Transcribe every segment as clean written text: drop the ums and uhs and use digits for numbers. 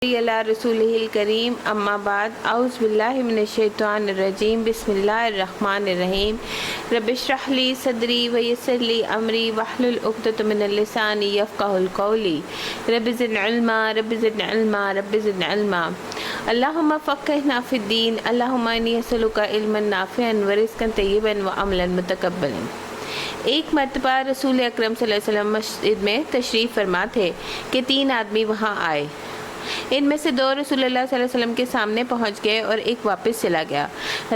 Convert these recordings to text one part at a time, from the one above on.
اللہ رسولہ کریم اما بعد اعوذ باللہ من الشیطان الرجیم بسم اللہ الرحمن الرحیم رب اشرح لی صدری ویسر لی امری واحلل عقدۃ من اللسان یفقهوا قولی رب زدنی علما رب زدنی علما رب زدنی علما اللہم فقہنا فی الدین اللہم انی اسألک علما نافعا ورزقا طیبا وعملا متقبلا۔ ایک مرتبہ رسول اکرم صلی اللہ علیہ وسلم مسجد میں تشریف فرما تھے کہ 3 آدمی وہاں آئے۔ ان میں سے 2 رسول اللہ صلی اللہ علیہ وسلم کے سامنے پہنچ گئے اور ایک واپس چلا گیا۔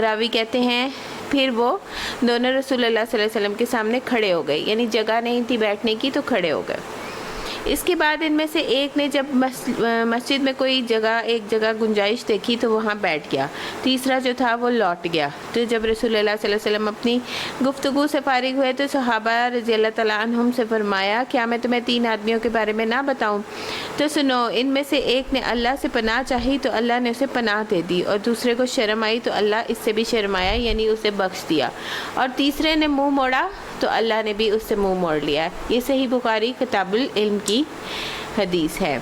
راوی کہتے ہیں پھر وہ دونوں رسول اللہ صلی اللہ علیہ وسلم کے سامنے کھڑے ہو گئے، یعنی جگہ نہیں تھی بیٹھنے کی تو کھڑے ہو گئے۔ اس کے بعد ان میں سے ایک نے جب مسجد میں کوئی ایک جگہ گنجائش دیکھی تو وہاں بیٹھ گیا۔ تیسرا جو تھا وہ لوٹ گیا۔ تو جب رسول اللہ صلی اللہ علیہ وسلم اپنی گفتگو سے فارغ ہوئے تو صحابہ رضی اللہ تعالیٰ عنہم سے فرمایا کیا میں تمہیں 3 آدمیوں کے بارے میں نہ بتاؤں؟ تو سنو، ان میں سے ایک نے اللہ سے پناہ چاہی تو اللہ نے اسے پناہ دے دی، اور دوسرے کو شرم آئی تو اللہ اس سے بھی شرمایا، یعنی اسے بخش دیا، اور تیسرے نے منہ موڑا تو اللہ نے بھی اس سے منہ موڑ لیا۔ یہ صحیح بخاری کتاب العلم کی حدیث ہے۔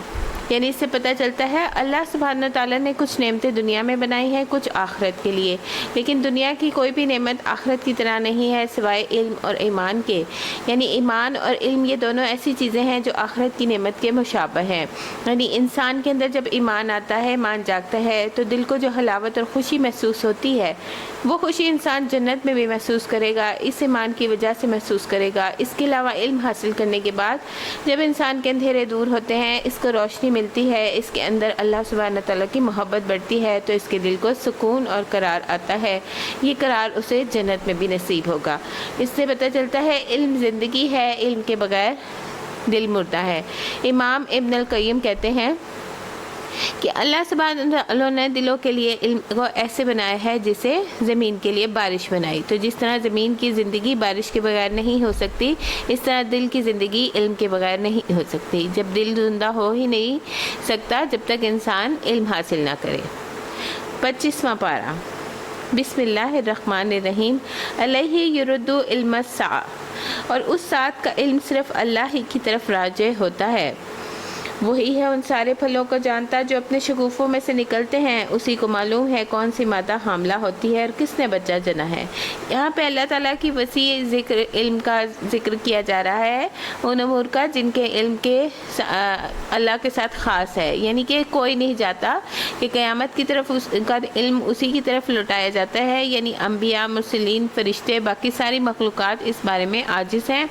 یعنی اس سے پتہ چلتا ہے اللہ سبحانہ تعالیٰ نے کچھ نعمتیں دنیا میں بنائی ہیں، کچھ آخرت کے لیے، لیکن دنیا کی کوئی بھی نعمت آخرت کی طرح نہیں ہے سوائے علم اور ایمان کے۔ یعنی ایمان اور علم یہ دونوں ایسی چیزیں ہیں جو آخرت کی نعمت کے مشابہ ہیں۔ یعنی انسان کے اندر جب ایمان آتا ہے، ایمان جاگتا ہے، تو دل کو جو حلاوت اور خوشی محسوس ہوتی ہے وہ خوشی انسان جنت میں بھی محسوس کرے گا، اس ایمان کی وجہ سے محسوس کرے گا۔ اس کے علاوہ علم حاصل کرنے کے بعد جب انسان کے اندھیرے دور ہوتے ہیں، اس کو روشنی ملتی ہے، اس کے اندر اللہ سبحانہ تعالیٰ کی محبت بڑھتی ہے، تو اس کے دل کو سکون اور قرار آتا ہے۔ یہ قرار اسے جنت میں بھی نصیب ہوگا۔ اس سے پتہ چلتا ہے علم زندگی ہے، علم کے بغیر دل مردہ ہے۔ امام ابن القیم کہتے ہیں کہ اللہ سبحانہ تعالیٰ نے دلوں کے لیے علم کو ایسے بنایا ہے جسے زمین کے لیے بارش بنائی۔ تو جس طرح زمین کی زندگی بارش کے بغیر نہیں ہو سکتی، اس طرح دل کی زندگی علم کے بغیر نہیں ہو سکتی۔ جب دل زندہ ہو ہی نہیں سکتا جب تک انسان علم حاصل نہ کرے۔ 25واں پارہ بسم اللہ الرحمن الرحیم علیہ یرد علم الساعہ، اور اس ساتھ کا علم صرف اللہ ہی کی طرف راجع ہوتا ہے۔ وہی ہے ان سارے پھلوں کو جانتا جو اپنے شگوفوں میں سے نکلتے ہیں، اسی کو معلوم ہے کون سی مادہ حاملہ ہوتی ہے اور کس نے بچہ جنا ہے۔ یہاں پہ اللہ تعالیٰ کی وسیع علم کا ذکر کیا جا رہا ہے، ان امور کا جن کے علم کے اللہ کے ساتھ خاص ہے، یعنی کہ کوئی نہیں جاتا کہ قیامت کی طرف اس کا علم اسی کی طرف لوٹایا جاتا ہے۔ یعنی انبیاء، مرسلین، فرشتے، باقی ساری مخلوقات اس بارے میں عاجز ہیں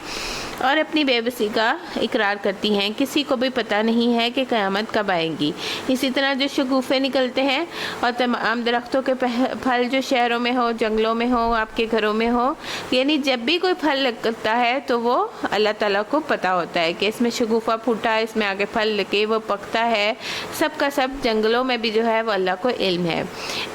اور اپنی بے بسی کا اقرار کرتی ہیں۔ کسی کو بھی پتہ نہیں ہے کہ قیامت کب آئیں گی۔ اسی طرح جو شگوفے نکلتے ہیں اور تمام درختوں کے پھل جو شہروں میں ہو، جنگلوں میں ہو، آپ کے گھروں میں ہو، یعنی جب بھی کوئی پھل لگتا ہے تو وہ اللہ تعالیٰ کو پتہ ہوتا ہے کہ اس میں شگوفہ پھوٹا ہے، اس میں آگے پھل لگے، وہ پکتا ہے، سب کا سب جنگلوں میں بھی جو ہے وہ اللہ کو علم ہے۔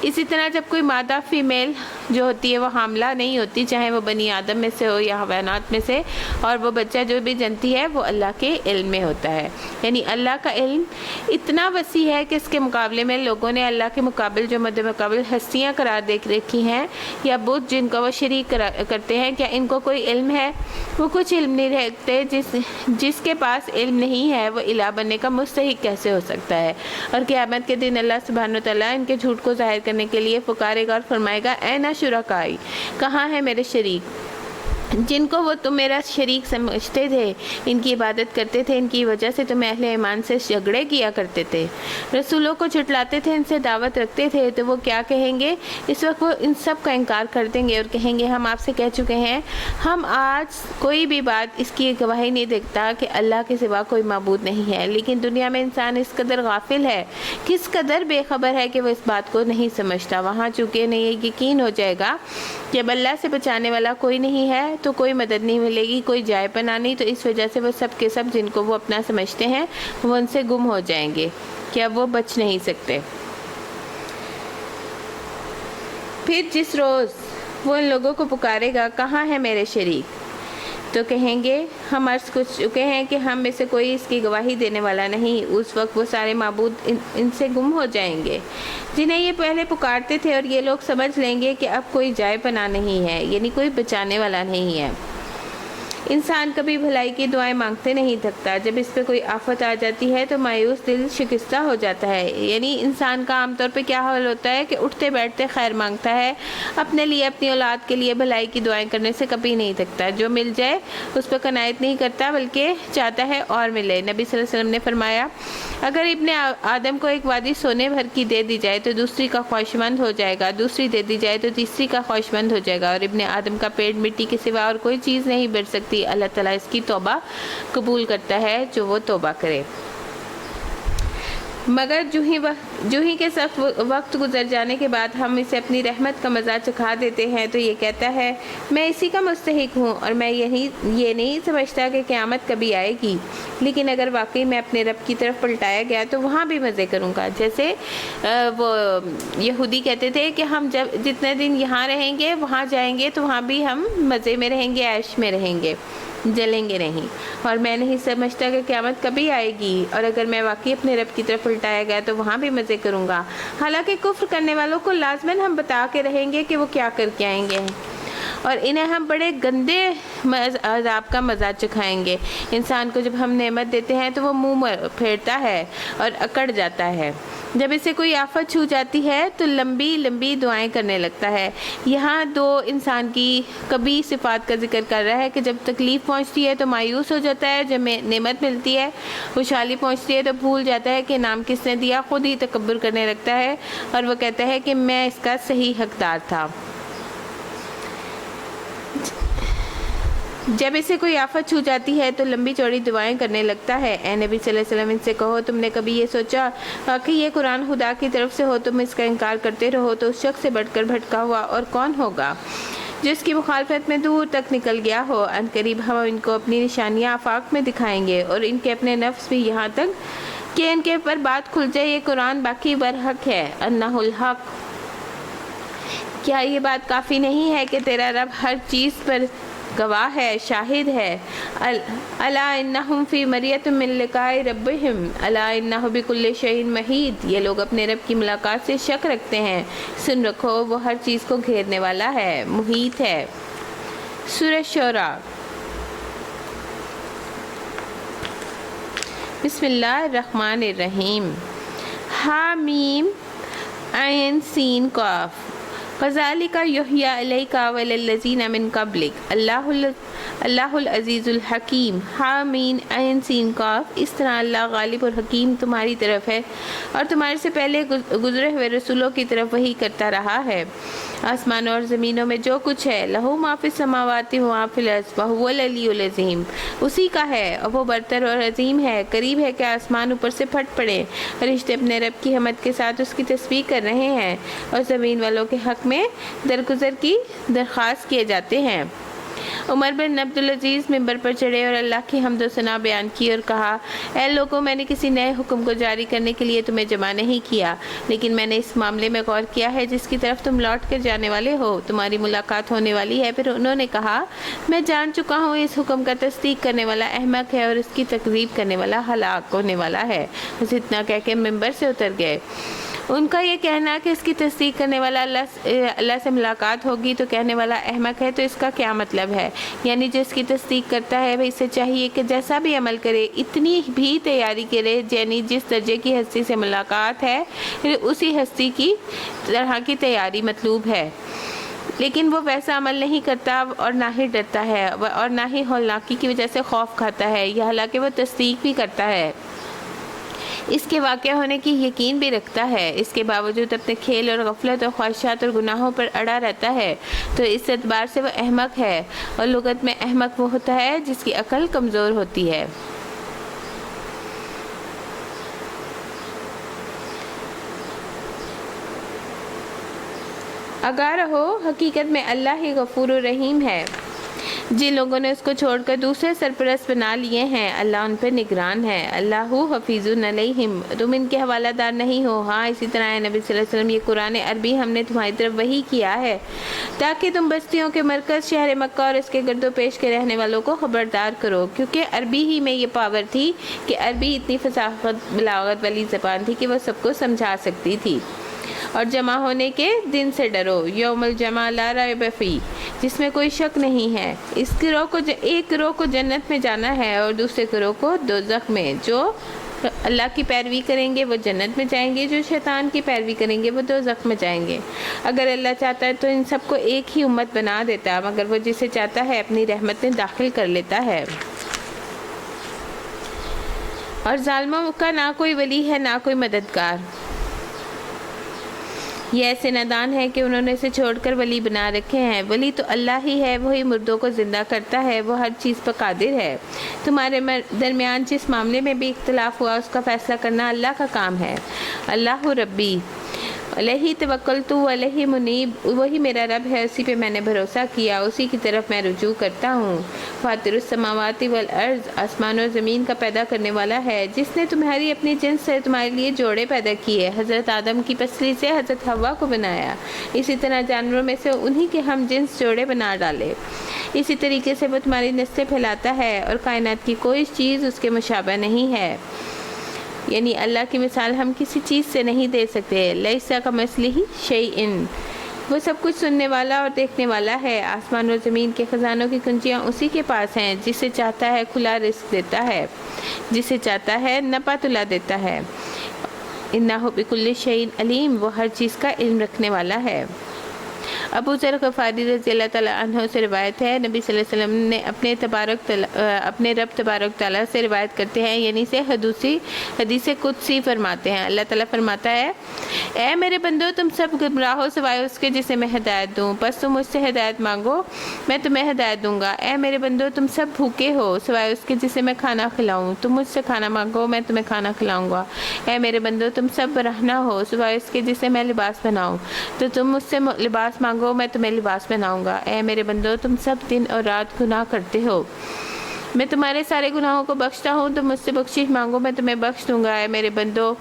اسی طرح جب کوئی مادہ فیمیل جو ہوتی ہے وہ حاملہ نہیں ہوتی، چاہے وہ بنی آدم میں سے ہو یا حیوانات میں سے، اور وہ بچہ جو بھی جنتی ہے وہ اللہ کے علم میں ہوتا ہے۔ یعنی اللہ کا علم اتنا وسیع ہے کہ اس کے مقابلے میں لوگوں نے اللہ کے مقابل جو مد مقابل ہستیاں قرار دے رکھی ہیں یا بت جن کا وہ شریک کرتے ہیں، کیا ان کو کوئی علم ہے؟ وہ کچھ علم نہیں رکھتے۔ جس کے پاس علم نہیں ہے وہ الہ بننے کا مستحق کیسے ہو سکتا ہے؟ اور قیامت کے دن اللہ سبحانہ وتعالیٰ ان کے جھوٹ کو ظاہر کرنے کے لیے پکارے گا اور فرمائے گا این شرکائی، کہاں ہے میرے شریک جن کو وہ تم میرا شریک سمجھتے تھے، ان کی عبادت کرتے تھے، ان کی وجہ سے تم اہل ایمان سے جھگڑے کیا کرتے تھے، رسولوں کو جھٹلاتے تھے، ان سے دعوت رکھتے تھے، تو وہ کیا کہیں گے؟ اس وقت وہ ان سب کا انکار کر دیں گے اور کہیں گے ہم آپ سے کہہ چکے ہیں، ہم آج کوئی بھی بات اس کی گواہی نہیں دیتا کہ اللہ کے سوا کوئی معبود نہیں ہے۔ لیکن دنیا میں انسان اس قدر غافل ہے، کس قدر بے خبر ہے کہ وہ اس بات کو نہیں سمجھتا۔ وہاں چونکہ انہیں یہ یقین ہو جائے گا کہ اب اللہ سے بچانے والا کوئی نہیں ہے تو کوئی مدد نہیں ملے گی، کوئی جائے پناہ نہیں، تو اس وجہ سے وہ سب کے سب جن کو وہ اپنا سمجھتے ہیں وہ ان سے گم ہو جائیں گے کہ اب وہ بچ نہیں سکتے۔ پھر جس روز وہ ان لوگوں کو پکارے گا کہاں ہے میرے شریک، تو کہیں گے ہم عرض کر چکے ہیں کہ ہم میں سے کوئی اس کی گواہی دینے والا نہیں۔ اس وقت وہ سارے معبود ان سے گم ہو جائیں گے جنہیں یہ پہلے پکارتے تھے، اور یہ لوگ سمجھ لیں گے کہ اب کوئی جائے پناہ نہیں ہے، یعنی کوئی بچانے والا نہیں ہے۔ انسان کبھی بھلائی کی دعائیں مانگتے نہیں تھکتا، جب اس پہ کوئی آفت آ جاتی ہے تو مایوس دل شکستہ ہو جاتا ہے۔ یعنی انسان کا عام طور پہ کیا حال ہوتا ہے کہ اٹھتے بیٹھتے خیر مانگتا ہے، اپنے لیے اپنی اولاد کے لیے بھلائی کی دعائیں کرنے سے کبھی نہیں تھکتا، جو مل جائے اس پہ قناعت نہیں کرتا بلکہ چاہتا ہے اور ملے۔ نبی صلی اللہ علیہ وسلم نے فرمایا اگر ابن آدم کو ایک وادی سونے بھر کی دے دی جائے تو دوسری کا خواہشمند ہو جائے گا، دوسری دے دی جائے تو تیسری کا خواہشمند ہو جائے گا، اور ابن آدم کا پیٹ مٹی کے سوا اور کوئی چیز نہیں بھر سکتی۔ اللہ تعالیٰ اس کی توبہ قبول کرتا ہے جو وہ توبہ کرے، مگر جو ہی کے سخت وقت گزر جانے کے بعد ہم اسے اپنی رحمت کا مزہ چکھا دیتے ہیں تو یہ کہتا ہے میں اسی کا مستحق ہوں اور میں یہ نہیں سمجھتا کہ قیامت کبھی آئے گی، لیکن اگر واقعی میں اپنے رب کی طرف پلٹایا گیا تو وہاں بھی مزے کروں گا۔ جیسے وہ یہودی کہتے تھے کہ ہم جتنے دن یہاں رہیں گے وہاں جائیں گے تو وہاں بھی ہم مزے میں رہیں گے، عیش میں رہیں گے، جلیں گے نہیں، اور میں نہیں سمجھتا کہ قیامت کبھی آئے گی، اور اگر میں واقعی اپنے رب کی طرف الٹایا گیا تو وہاں بھی مزے کروں گا۔ حالانکہ کفر کرنے والوں کو لازماً ہم بتا کے رہیں گے کہ وہ کیا کر کے آئیں گے، اور انہیں ہم بڑے گندے عذاب کا مزہ چکھائیں گے۔ انسان کو جب ہم نعمت دیتے ہیں تو وہ منہ پھیرتا ہے اور اکڑ جاتا ہے، جب اسے کوئی آفت چھو جاتی ہے تو لمبی لمبی دعائیں کرنے لگتا ہے۔ یہاں دو انسان کی کبھی صفات کا ذکر کر رہا ہے کہ جب تکلیف پہنچتی ہے تو مایوس ہو جاتا ہے، جب نعمت ملتی ہے خوشحالی پہنچتی ہے تو بھول جاتا ہے کہ نام کس نے دیا، خود ہی تکبر کرنے لگتا ہے اور وہ کہتا ہے کہ میں اس کا صحیح حقدار تھا۔ جب اسے کوئی آفت چھو جاتی ہے تو لمبی چوڑی دعائیں کرنے لگتا ہے۔ اے نبی صلی اللہ علیہ وسلم ان سے کہو تم نے کبھی یہ سوچا کہ یہ قرآن خدا کی طرف سے ہو، تم اس کا انکار کرتے رہو تو اس شخص سے بڑھ کر بھٹکا ہوا اور کون ہوگا جس کی مخالفت میں دور تک نکل گیا ہو۔ ان قریب ہم ان کو اپنی نشانیاں آفاق میں دکھائیں گے اور ان کے اپنے نفس بھی، یہاں تک کہ ان کے پر بات کھل جائے یہ قرآن باقی برحق ہے، انہ الحق۔ کیا یہ بات کافی نہیں ہے کہ تیرا رب ہر چیز پر گواہ ہے، شاہد ہے؟ الا انہم فی مریۃ من لقاء ربہم الا انہ بکل شیء محیط۔ یہ لوگ اپنے رب کی ملاقات سے شک رکھتے ہیں، سن رکھو وہ ہر چیز کو گھیرنے والا ہے، محیط ہے۔ سورہ شعراء۔ بسم اللہ الرحمن الرحیم۔ حامیم عین سین قاف کذالک یحیی الیک وإلی الذین من قبلک اللہ العزیز الحکیم۔ حامیم عین سین قاف، اس طرح اللہ غالب اور حکیم تمہاری طرف ہے اور تمہارے سے پہلے گزرے ہوئے رسولوں کی طرف وحی کرتا رہا ہے۔ آسمانوں اور زمینوں میں جو کچھ ہے، لہو ما فی السماوات و ما فی الارض وہو العلی العظیم، اسی کا ہے اور وہ برتر اور عظیم ہے۔ قریب ہے کہ آسمان اوپر سے پھٹ پڑے، فرشتے اپنے رب کی حمد کے ساتھ اس کی تسبیح کر رہے ہیں اور زمین والوں کے حق میں درگزر کی درخواست کیے جاتے ہیں۔ عمر بن عبدالعزیز ممبر پر چڑھے اور اللہ کی حمد و ثنا بیان کی اور کہا اے لوگوں، میں نے کسی نئے حکم کو جاری کرنے کے لیے تمہیں جمع نہیں کیا، لیکن میں نے اس معاملے میں غور کیا ہے جس کی طرف تم لوٹ کر جانے والے ہو، تمہاری ملاقات ہونے والی ہے۔ پھر انہوں نے کہا میں جان چکا ہوں اس حکم کا تصدیق کرنے والا احمق ہے اور اس کی تکذیب کرنے والا ہلاک ہونے والا ہے۔ بس اتنا کہہ کے ممبر سے اتر گئے۔ ان کا یہ کہنا کہ اس کی تصدیق کرنے والا اللہ سے ملاقات ہوگی تو کہنے والا احمق ہے، تو اس کا کیا مطلب ہے؟ یعنی جس کی تصدیق کرتا ہے وہ اسے چاہیے کہ جیسا بھی عمل کرے اتنی بھی تیاری کرے، یعنی جس درجے کی ہستی سے ملاقات ہے اسی ہستی کی طرح کی تیاری مطلوب ہے، لیکن وہ ویسا عمل نہیں کرتا اور نہ ہی ڈرتا ہے اور نہ ہی ہولناکی کی وجہ سے خوف کھاتا ہے، یا حالانکہ وہ تصدیق بھی کرتا ہے، اس کے واقع ہونے کی یقین بھی رکھتا ہے، اس کے باوجود اپنے کھیل اور غفلت اور خواہشات اور گناہوں پر اڑا رہتا ہے، تو اس اعتبار سے وہ احمق ہے۔ اور لغت میں احمق وہ ہوتا ہے جس کی عقل کمزور ہوتی ہے۔ آگاہ رہو، حقیقت میں اللہ ہی غفور الرحیم ہے۔ جن لوگوں نے اس کو چھوڑ کر دوسرے سرپرست بنا لیے ہیں، اللہ ان پر نگران ہے۔ اللہ حفیظ علیہم، تم ان کے حوالہ دار نہیں ہو۔ ہاں اسی طرح اے نبی صلی اللہ علیہ وسلم، یہ قرآن عربی ہم نے تمہاری طرف وحی کیا ہے تاکہ تم بستیوں کے مرکز شہر مکہ اور اس کے گرد و پیش کے رہنے والوں کو خبردار کرو، کیونکہ عربی ہی میں یہ پاور تھی کہ عربی اتنی فصاحت بلاغت والی زبان تھی کہ وہ سب کو سمجھا سکتی تھی۔ اور جمع ہونے کے دن سے ڈرو، یوم الجمع لا ریب فیہ، جس میں کوئی شک نہیں ہے۔ اس ایک گروہ کو جنت میں جانا ہے اور دوسرے گروہ کو دوزخ میں۔ جو اللہ کی پیروی کریں گے وہ جنت میں جائیں گے، جو شیطان کی پیروی کریں گے وہ دوزخ میں جائیں گے۔ اگر اللہ چاہتا ہے تو ان سب کو ایک ہی امت بنا دیتا، مگر وہ جسے چاہتا ہے اپنی رحمت میں داخل کر لیتا ہے۔ اور ظالموں کا نہ کوئی ولی ہے نہ کوئی مددگار۔ یہ ایسے نادان ہے کہ انہوں نے اسے چھوڑ کر ولی بنا رکھے ہیں۔ ولی تو اللہ ہی ہے، وہی مردوں کو زندہ کرتا ہے، وہ ہر چیز پر قادر ہے۔ تمہارے درمیان جس معاملے میں بھی اختلاف ہوا اس کا فیصلہ کرنا اللہ کا کام ہے۔ اللہ ربی علیہ توکلت علیہ منیب، وہی میرا رب ہے، اسی پہ میں نے بھروسہ کیا، اسی کی طرف میں رجوع کرتا ہوں۔ فاطر السماوات والارض، آسمان و زمین کا پیدا کرنے والا ہے، جس نے تمہاری اپنی جنس سے تمہارے لیے جوڑے پیدا کیے، حضرت آدم کی پسلی سے حضرت حوا کو بنایا، اسی طرح جانوروں میں سے انہی کے ہم جنس جوڑے بنا ڈالے، اسی طریقے سے وہ تمہاری نسلیں پھیلاتا ہے، اور کائنات کی کوئی چیز اس کے مشابہ نہیں ہے۔ یعنی اللہ کی مثال ہم کسی چیز سے نہیں دے سکتے۔ لیس کمثلہ شیء، وہ سب کچھ سننے والا اور دیکھنے والا ہے۔ آسمان و زمین کے خزانوں کی کنجیاں اسی کے پاس ہیں، جسے چاہتا ہے کھلا رزق دیتا ہے، جسے چاہتا ہے نپا تلا دیتا ہے۔ انہ بکل شیء علیم، وہ ہر چیز کا علم رکھنے والا ہے۔ ابو ذر غفاری رضی اللہ تعالیٰ عنہ سے روایت ہے، نبی صلی اللہ علیہ وسلم نے اپنے رب تبارک تعالیٰ سے روایت کرتے ہیں، یعنی سے حدیث قدسی فرماتے ہیں۔ اللہ تعالیٰ فرماتا ہے، اے میرے بندو، تم سب گمراہ ہو سوائے اس کے جسے میں ہدایت دوں، بس تم مجھ سے ہدایت مانگو میں تمہیں ہدایت دوں گا۔ اے میرے بندو، تم سب بھوکے ہو سوائے اس کے جسے میں کھانا کھلاؤں، تم مجھ سے کھانا مانگو میں تمہیں کھانا کھلاؤں گا۔ اے میرے بندو، تم سب برہنہ ہو سوائے اس کے جسے میں لباس بناؤں، تو تم مجھ سے لباس مانگو میں تمہیں لباس بناؤں گا۔ اے میرے بندو، تم سب دن اور رات گناہ کرتے ہو، میں تمہارے سارے گناہوں کو بخشتا ہوں، تم مجھ سے بخشش مانگو میں تمہیں بخش دوں گا۔ اے میرے بندو،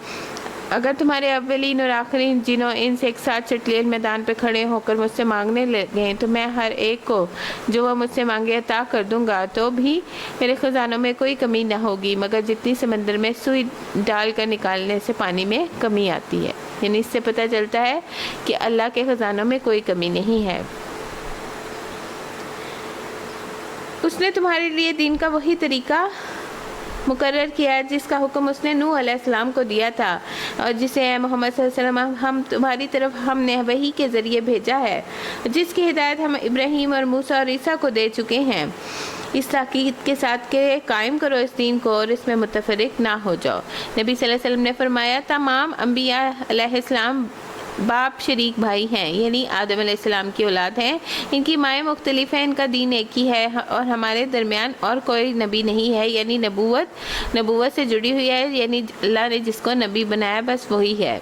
اگر تمہارے اولین اور آخرین جنوں انس ایک ساتھ چٹلیل میدان پہ کھڑے ہو کر مجھ سے مانگنے لگے تو میں ہر ایک کو جو وہ مجھ سے مانگے عطا کر دوں گا، تو بھی میرے خزانوں میں کوئی کمی نہ ہوگی مگر جتنی سمندر میں سوئی ڈال کر نکالنے سے پانی میں کمی آتی ہے۔ یعنی اس سے پتہ چلتا ہے کہ اللہ کے خزانوں میں کوئی کمی نہیں ہے۔ اس نے تمہارے لیے دین کا وہی طریقہ مقرر کیا ہے جس کا حکم اس نے نوح علیہ السلام کو دیا تھا، اور جسے اے محمد صلی اللہ علیہ وسلم ہم تمہاری طرف ہم نے وحی کے ذریعے بھیجا ہے، جس کی ہدایت ہم ابراہیم اور موسیٰ اور عیسیٰ کو دے چکے ہیں، اس تاکید کے ساتھ کہ قائم کرو اس دین کو اور اس میں متفرق نہ ہو جاؤ۔ نبی صلی اللہ علیہ وسلم نے فرمایا، تمام انبیاء علیہ السلام باپ شریک بھائی ہیں، یعنی آدم علیہ السلام کی اولاد ہیں، ان کی مائیں مختلف ہیں، ان کا دین ایک ہی ہے، اور ہمارے درمیان اور کوئی نبی نہیں ہے، یعنی نبوت سے جڑی ہوئی ہے، یعنی اللہ نے جس کو نبی بنایا بس وہی ہے۔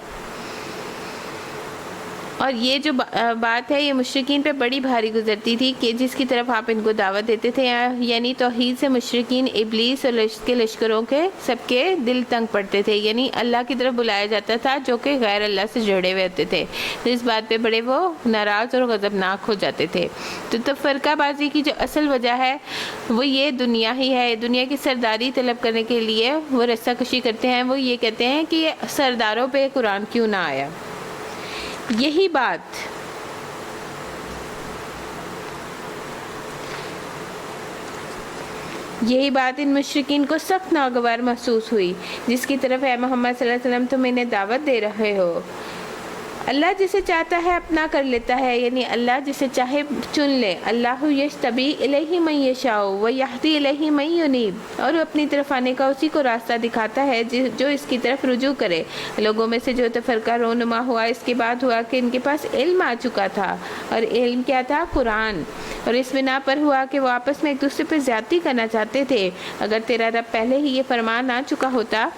اور یہ جو بات ہے یہ مشرکین پہ بڑی بھاری گزرتی تھی کہ جس کی طرف آپ ان کو دعوت دیتے تھے، یعنی توحید سے مشرکین ابلیس اور کے لشکروں کے سب کے دل تنگ پڑتے تھے، یعنی اللہ کی طرف بلایا جاتا تھا جو کہ غیر اللہ سے جڑے ہوئے ہوتے تھے، تو اس بات پہ بڑے وہ ناراض اور غضبناک ہو جاتے تھے۔ تو فرقہ بازی کی جو اصل وجہ ہے وہ یہ دنیا ہی ہے، دنیا کی سرداری طلب کرنے کے لیے وہ رسہ کشی کرتے ہیں، وہ یہ کہتے ہیں کہ یہ سرداروں پہ قرآن کیوں نہ آیا۔ یہی بات ان مشرکین کو سخت ناگوار محسوس ہوئی، جس کی طرف اے محمد صلی اللہ علیہ وسلم تم انہیں دعوت دے رہے ہو۔ اللہ جسے چاہتا ہے اپنا کر لیتا ہے، یعنی اللہ جسے چاہے چن لے۔ اللہ یجتبی الیہ من یشاء ویہدی الیہ من ینیب، اور اپنی طرف آنے کا اسی کو راستہ دکھاتا ہے جو اس کی طرف رجوع کرے۔ لوگوں میں سے جو تفرقہ رونما ہوا اس کے بعد ہوا کہ ان کے پاس علم آ چکا تھا، اور علم کیا تھا؟ قرآن، اور اس بنا پر ہوا کہ وہ آپس میں ایک دوسرے پہ زیادتی کرنا چاہتے تھے۔ اگر تیرا رب پہلے ہی یہ فرمان آ چکا ہوتا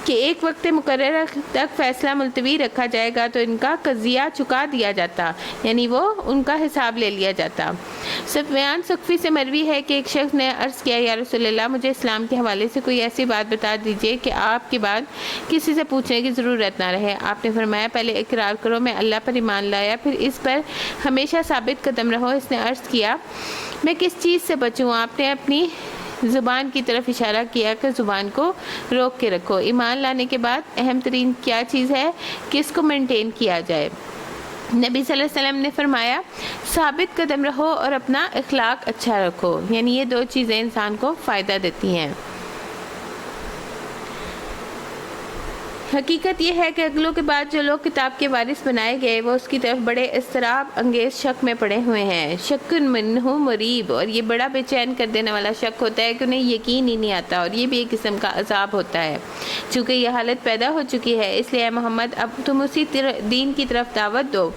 کہ ایک وقت مقررہ تک فیصلہ ملتوی رکھا جائے گا تو ان کا قضیہ چکا دیا جاتا، یعنی وہ ان کا حساب لے لیا جاتا۔ سفیان ثقفی سے مروی ہے کہ ایک شخص نے عرض کیا، یا رسول اللہ، مجھے اسلام کے حوالے سے کوئی ایسی بات بتا دیجئے کہ آپ کے بعد کسی سے پوچھنے کی ضرورت نہ رہے۔ آپ نے فرمایا، پہلے اقرار کرو میں اللہ پر ایمان لایا، پھر اس پر ہمیشہ ثابت قدم رہو۔ اس نے عرض کیا، میں کس چیز سے بچوں؟ آپ نے اپنی زبان کی طرف اشارہ کیا کہ زبان کو روک کے رکھو۔ ایمان لانے کے بعد اہم ترین کیا چیز ہے کہ اس کو مینٹین کیا جائے۔ نبی صلی اللہ علیہ وسلم نے فرمایا ثابت قدم رہو اور اپنا اخلاق اچھا رکھو، یعنی یہ دو چیزیں انسان کو فائدہ دیتی ہیں۔ حقیقت یہ ہے کہ اگلوں کے بعد جو لوگ کتاب کے وارث بنائے گئے وہ اس کی طرف بڑے اضطراب انگیز شک میں پڑے ہوئے ہیں۔ شک منہ مریب، اور یہ بڑا بے چین کر دینے والا شک ہوتا ہے کہ انہیں یقین ہی نہیں آتا، اور یہ بھی ایک قسم کا عذاب ہوتا ہے۔ چونکہ یہ حالت پیدا ہو چکی ہے، اس لیے اے محمد اب تم اسی دین کی طرف دعوت دو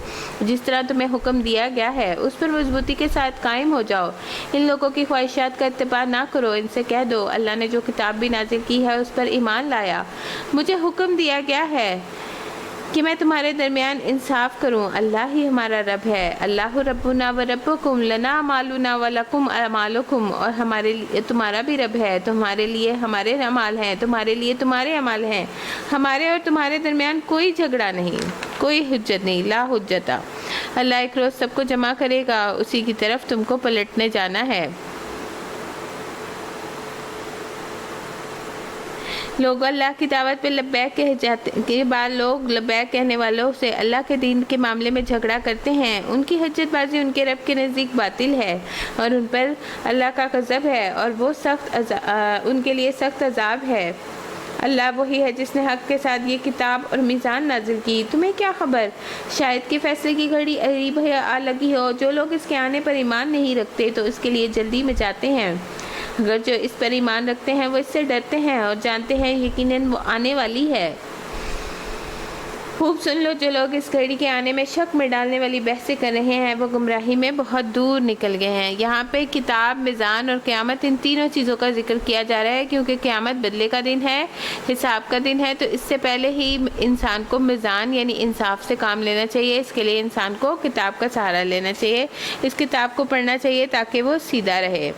جس طرح تمہیں حکم دیا گیا ہے، اس پر مضبوطی کے ساتھ قائم ہو جاؤ۔ ان لوگوں کی خواہشات کا اتباع نہ کرو، ان سے کہہ دو اللہ نے جو کتاب بھی نازل کی ہے اس پر ایمان لایا۔ مجھے حکم دیا گیا ہے کہ میں تمہارے درمیان انصاف کروں، اللہ ہی ہمارا رب ہے، اللہ ربنا و ربکم لنا اعمالنا و لکم اعمالکم، اور ہمارے لیے تمہارا بھی رب ہے، تمہارے لیے ہمارے اعمال ہیں، تمہارے لیے تمہارے اعمال ہیں، ہمارے اور تمہارے درمیان کوئی جھگڑا نہیں، کوئی حجت نہیں، لا حجتا۔ اللہ ایک روز سب کو جمع کرے گا، اسی کی طرف تم کو پلٹنے جانا ہے۔ لوگ اللہ کی دعوت پہ لبیک کہہ جاتے کے بعد لوگ لبیک کہنے والوں سے اللہ کے دین کے معاملے میں جھگڑا کرتے ہیں۔ ان کی حجت بازی ان کے رب کے نزدیک باطل ہے اور ان پر اللہ کا غضب ہے اور وہ ان کے لیے سخت عذاب ہے۔ اللہ وہی ہے جس نے حق کے ساتھ یہ کتاب اور میزان نازل کی۔ تمہیں کیا خبر؟ شاید کہ فیصلے کی گھڑی قریب آ لگی ہو۔ جو لوگ اس کے آنے پر ایمان نہیں رکھتے تو اس کے لیے جلدی میں جاتے ہیں، اگر جو اس پر ایمان رکھتے ہیں وہ اس سے ڈرتے ہیں اور جانتے ہیں یقیناً وہ آنے والی ہے۔ خوب سن لو، جو لوگ اس گھڑی کے آنے میں شک میں ڈالنے والی بحثیں کر رہے ہیں وہ گمراہی میں بہت دور نکل گئے ہیں۔ یہاں پہ کتاب، میزان اور قیامت، ان تینوں چیزوں کا ذکر کیا جا رہا ہے کیونکہ قیامت بدلے کا دن ہے، حساب کا دن ہے، تو اس سے پہلے ہی انسان کو میزان یعنی انصاف سے کام لینا چاہیے۔ اس کے لیے انسان کو کتاب کا سہارا لینا چاہیے، اس کتاب کو پڑھنا چاہیے تاکہ وہ سیدھا رہے۔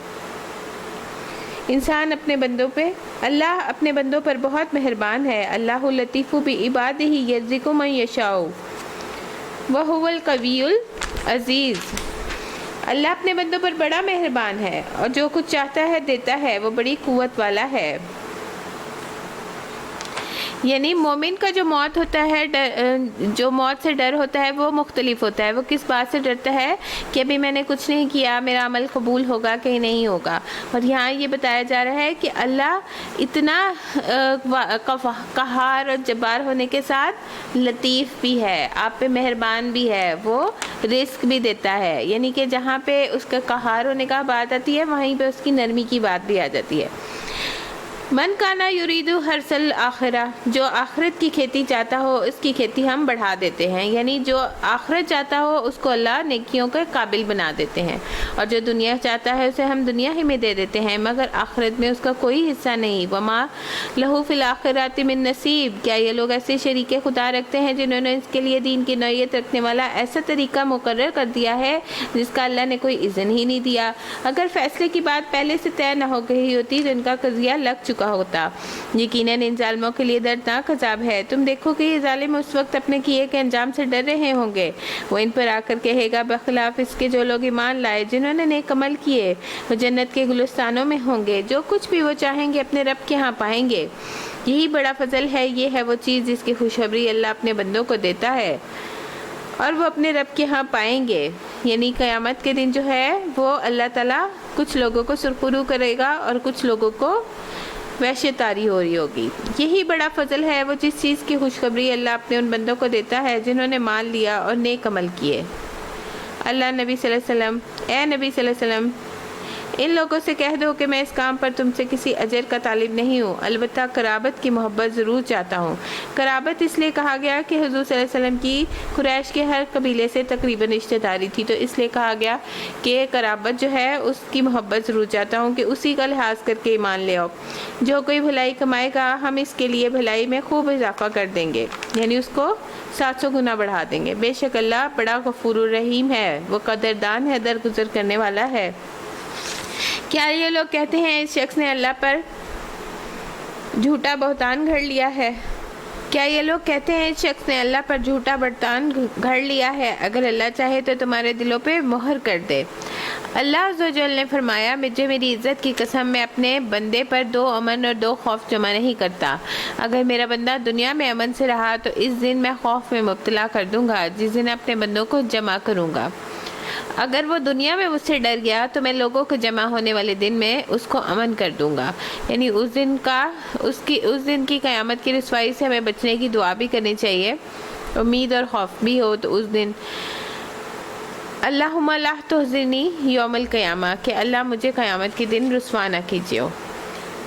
اللہ اپنے بندوں پر بہت مہربان ہے۔ اللہ لطیف بعبادہ یرزق من یشاء وہو القوی العزیز۔ اللہ اپنے بندوں پر بڑا مہربان ہے اور جو کچھ چاہتا ہے دیتا ہے، وہ بڑی قوت والا ہے۔ یعنی مومن کا جو موت ہوتا ہے، جو موت سے ڈر ہوتا ہے وہ مختلف ہوتا ہے۔ وہ کس بات سے ڈرتا ہے کہ ابھی میں نے کچھ نہیں کیا، میرا عمل قبول ہوگا کہ نہیں ہوگا۔ اور یہاں یہ بتایا جا رہا ہے کہ اللہ اتنا قہار اور جبار ہونے کے ساتھ لطیف بھی ہے، آپ پہ مہربان بھی ہے، وہ رزق بھی دیتا ہے۔ یعنی کہ جہاں پہ اس کا قہار ہونے کا بات آتی ہے وہیں پہ اس کی نرمی کی بات بھی آ جاتی ہے۔ من کانا یرید حرث الآخرہ، جو آخرت کی کھیتی چاہتا ہو اس کی کھیتی ہم بڑھا دیتے ہیں، یعنی جو آخرت چاہتا ہو اس کو اللہ نیکیوں کے قابل بنا دیتے ہیں، اور جو دنیا چاہتا ہے اسے ہم دنیا ہی میں دے دیتے ہیں مگر آخرت میں اس کا کوئی حصہ نہیں۔ وما لہ فی الآخرۃ من نصیب، کیا یہ لوگ ایسے شریک خدا رکھتے ہیں جنہوں نے اس کے لیے دین کی نوعیت رکھنے والا ایسا طریقہ مقرر کر دیا ہے جس کا اللہ نے کوئی اذن ہی نہیں دیا۔ اگر فیصلے کی بات پہلے سے طے نہ ہو گئی ہوتی تو ان کا قضیہ لگ چکا ہوتا۔ یقیناً ان ظالموں کے لیے دردناک عذاب ہے۔ تم دیکھو کہ یہ ظالم اس وقت اپنے کیے کے انجام سے ڈر رہے ہوں گے، وہ ان پر آ کر کہے گا بخلاف اس کے جو لوگ ایمان لائے، جنہوں نے نیک عمل کیے، وہ جنت کے گلستانوں میں ہوں گے، جو کچھ بھی وہ چاہیں گے اپنے رب کے ہاں پائیں گے۔ یہی بڑا فضل ہے، یہ ہے وہ چیز جس کی خوشخبری اللہ اپنے بندوں کو دیتا ہے اور وہ اپنے رب کے ہاں پائیں گے۔ یعنی قیامت کے دن جو ہے وہ اللہ تعالیٰ کچھ لوگوں کو سرخرو کرے گا اور کچھ لوگوں کو وحشت طاری ہو رہی ہوگی۔ یہی بڑا فضل ہے، وہ جس چیز کی خوشخبری اللہ اپنے ان بندوں کو دیتا ہے جنہوں نے مان لیا اور نیک عمل کیے۔ اللہ نبی صلی اللہ علیہ وسلم، اے نبی صلی اللہ علیہ وسلم، ان لوگوں سے کہہ دو کہ میں اس کام پر تم سے کسی اجر کا طالب نہیں ہوں، البتہ قرابت کی محبت ضرور چاہتا ہوں۔ قرابت اس لیے کہا گیا کہ حضور صلی اللہ علیہ وسلم کی قریش کے ہر قبیلے سے تقریباً رشتہ داری تھی، تو اس لیے کہا گیا کہ قرابت جو ہے اس کی محبت ضرور چاہتا ہوں کہ اسی کا لحاظ کر کے ایمان لے آؤ۔ جو کوئی بھلائی کمائے گا ہم اس کے لیے بھلائی میں خوب اضافہ کر دیں گے، یعنی اس کو 700 گنا بڑھا دیں گے۔ بے شک اللہ بڑا غفور الرحیم ہے، وہ قدردان ہے، درگزر کرنے والا ہے۔ کیا یہ لوگ کہتے ہیں اس شخص نے اللہ پر جھوٹا بہتان گھڑ لیا ہے؟ کیا یہ لوگ کہتے ہیں اس شخص نے اللہ پر جھوٹا بہتان گھڑ لیا ہے، اگر اللہ چاہے تو تمہارے دلوں پہ مہر کر دے۔ اللہ عز و جل نے فرمایا، مجھے میری عزت کی قسم میں اپنے بندے پر 2 امن اور 2 خوف جمع نہیں کرتا۔ اگر میرا بندہ دنیا میں امن سے رہا تو اس دن میں خوف میں مبتلا کر دوں گا جس دن اپنے بندوں کو جمع کروں گا۔ اگر وہ دنیا میں مجھ سے ڈر گیا تو میں لوگوں کو جمع ہونے والے دن میں اس کو امن کر دوں گا۔ یعنی اس دن کی قیامت کی رسوائی سے ہمیں بچنے کی دعا بھی کرنی چاہیے، امید اور خوف بھی ہو تو اس دن اللہم لا تحزنی یوم القیامہ، کہ اللہ مجھے قیامت کے دن رسوا نہ کیجیے۔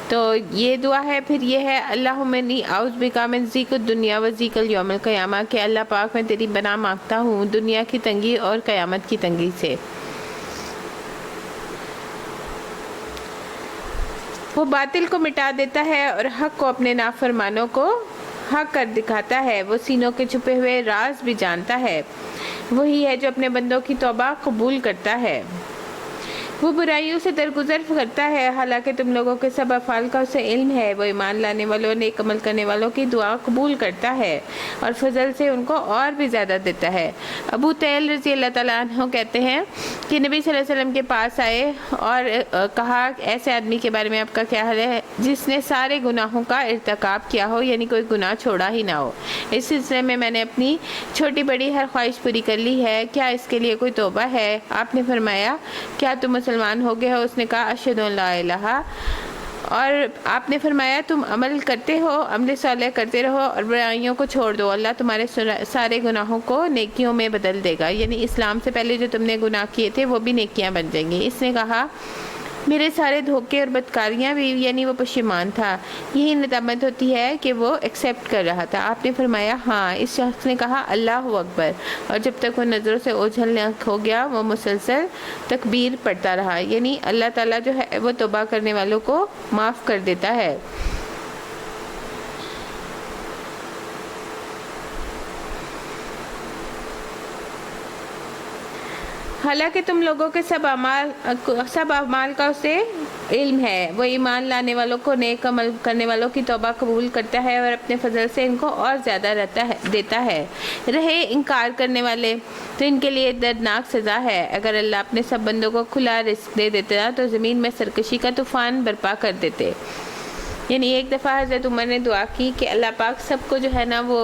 تو یہ دعا ہے۔ پھر یہ ہے اللہم انی اعوذ بک من ضیق الدنیا و ضیق یوم القیامہ، کہ اللہ پاک میں تیری پناہ مانگتا ہوں دنیا کی تنگی اور قیامت کی تنگی سے۔ وہ باطل کو مٹا دیتا ہے اور حق کو اپنے نافرمانوں کو حق کر دکھاتا ہے، وہ سینوں کے چھپے ہوئے راز بھی جانتا ہے، وہی ہے جو اپنے بندوں کی توبہ قبول کرتا ہے، وہ برائیوں سے درگزر کرتا ہے، حالانکہ تم لوگوں کے سب افعال کا اسے علم ہے، وہ ایمان لانے والوں نیک عمل کرنے والوں کی دعا قبول کرتا ہے اور فضل سے ان کو اور بھی زیادہ دیتا ہے۔ ابو طیل رضی اللہ تعالیٰ عنہ کہتے ہیں کہ نبی صلی اللہ علیہ وسلم کے پاس آئے اور کہا ایسے آدمی کے بارے میں آپ کا کیا حال ہے جس نے سارے گناہوں کا ارتکاب کیا ہو، یعنی کوئی گناہ چھوڑا ہی نہ ہو۔ اس سلسلے میں نے اپنی چھوٹی بڑی ہر خواہش پوری کر لی ہے، کیا اس کے لیے کوئی توبہ ہے؟ آپ نے فرمایا کیا تم مسلمان ہو گئے ہو؟ اس نے کہا اشہد ان لا الہ۔ اور آپ نے فرمایا تم عمل کرتے ہو، عمل صالح کرتے رہو اور برائیوں کو چھوڑ دو، اللہ تمہارے سارے گناہوں کو نیکیوں میں بدل دے گا، یعنی اسلام سے پہلے جو تم نے گناہ کیے تھے وہ بھی نیکیاں بن جائیں گی۔ اس نے کہا میرے سارے دھوکے اور بدکاریاں بھی، یعنی وہ پشیمان تھا، یہی ندامت ہوتی ہے کہ وہ ایکسیپٹ کر رہا تھا۔ آپ نے فرمایا ہاں۔ اس شخص نے کہا اللہ اکبر، اور جب تک وہ نظروں سے اوجھل نہ ہو گیا وہ مسلسل تکبیر پڑھتا رہا، یعنی اللہ تعالیٰ جو ہے وہ توبہ کرنے والوں کو معاف کر دیتا ہے۔ حالانکہ تم لوگوں کے سب اعمال کا اسے علم ہے، وہ ایمان لانے والوں کو نیک عمل کرنے والوں کی توبہ قبول کرتا ہے اور اپنے فضل سے ان کو اور زیادہ دیتا ہے۔ رہے انکار کرنے والے تو ان کے لیے دردناک سزا ہے۔ اگر اللہ اپنے سب بندوں کو کھلا رزق دے دیتا تو زمین میں سرکشی کا طوفان برپا کر دیتے۔ یعنی ایک دفعہ حضرت عمر نے دعا کی کہ اللہ پاک سب کو جو ہے نا وہ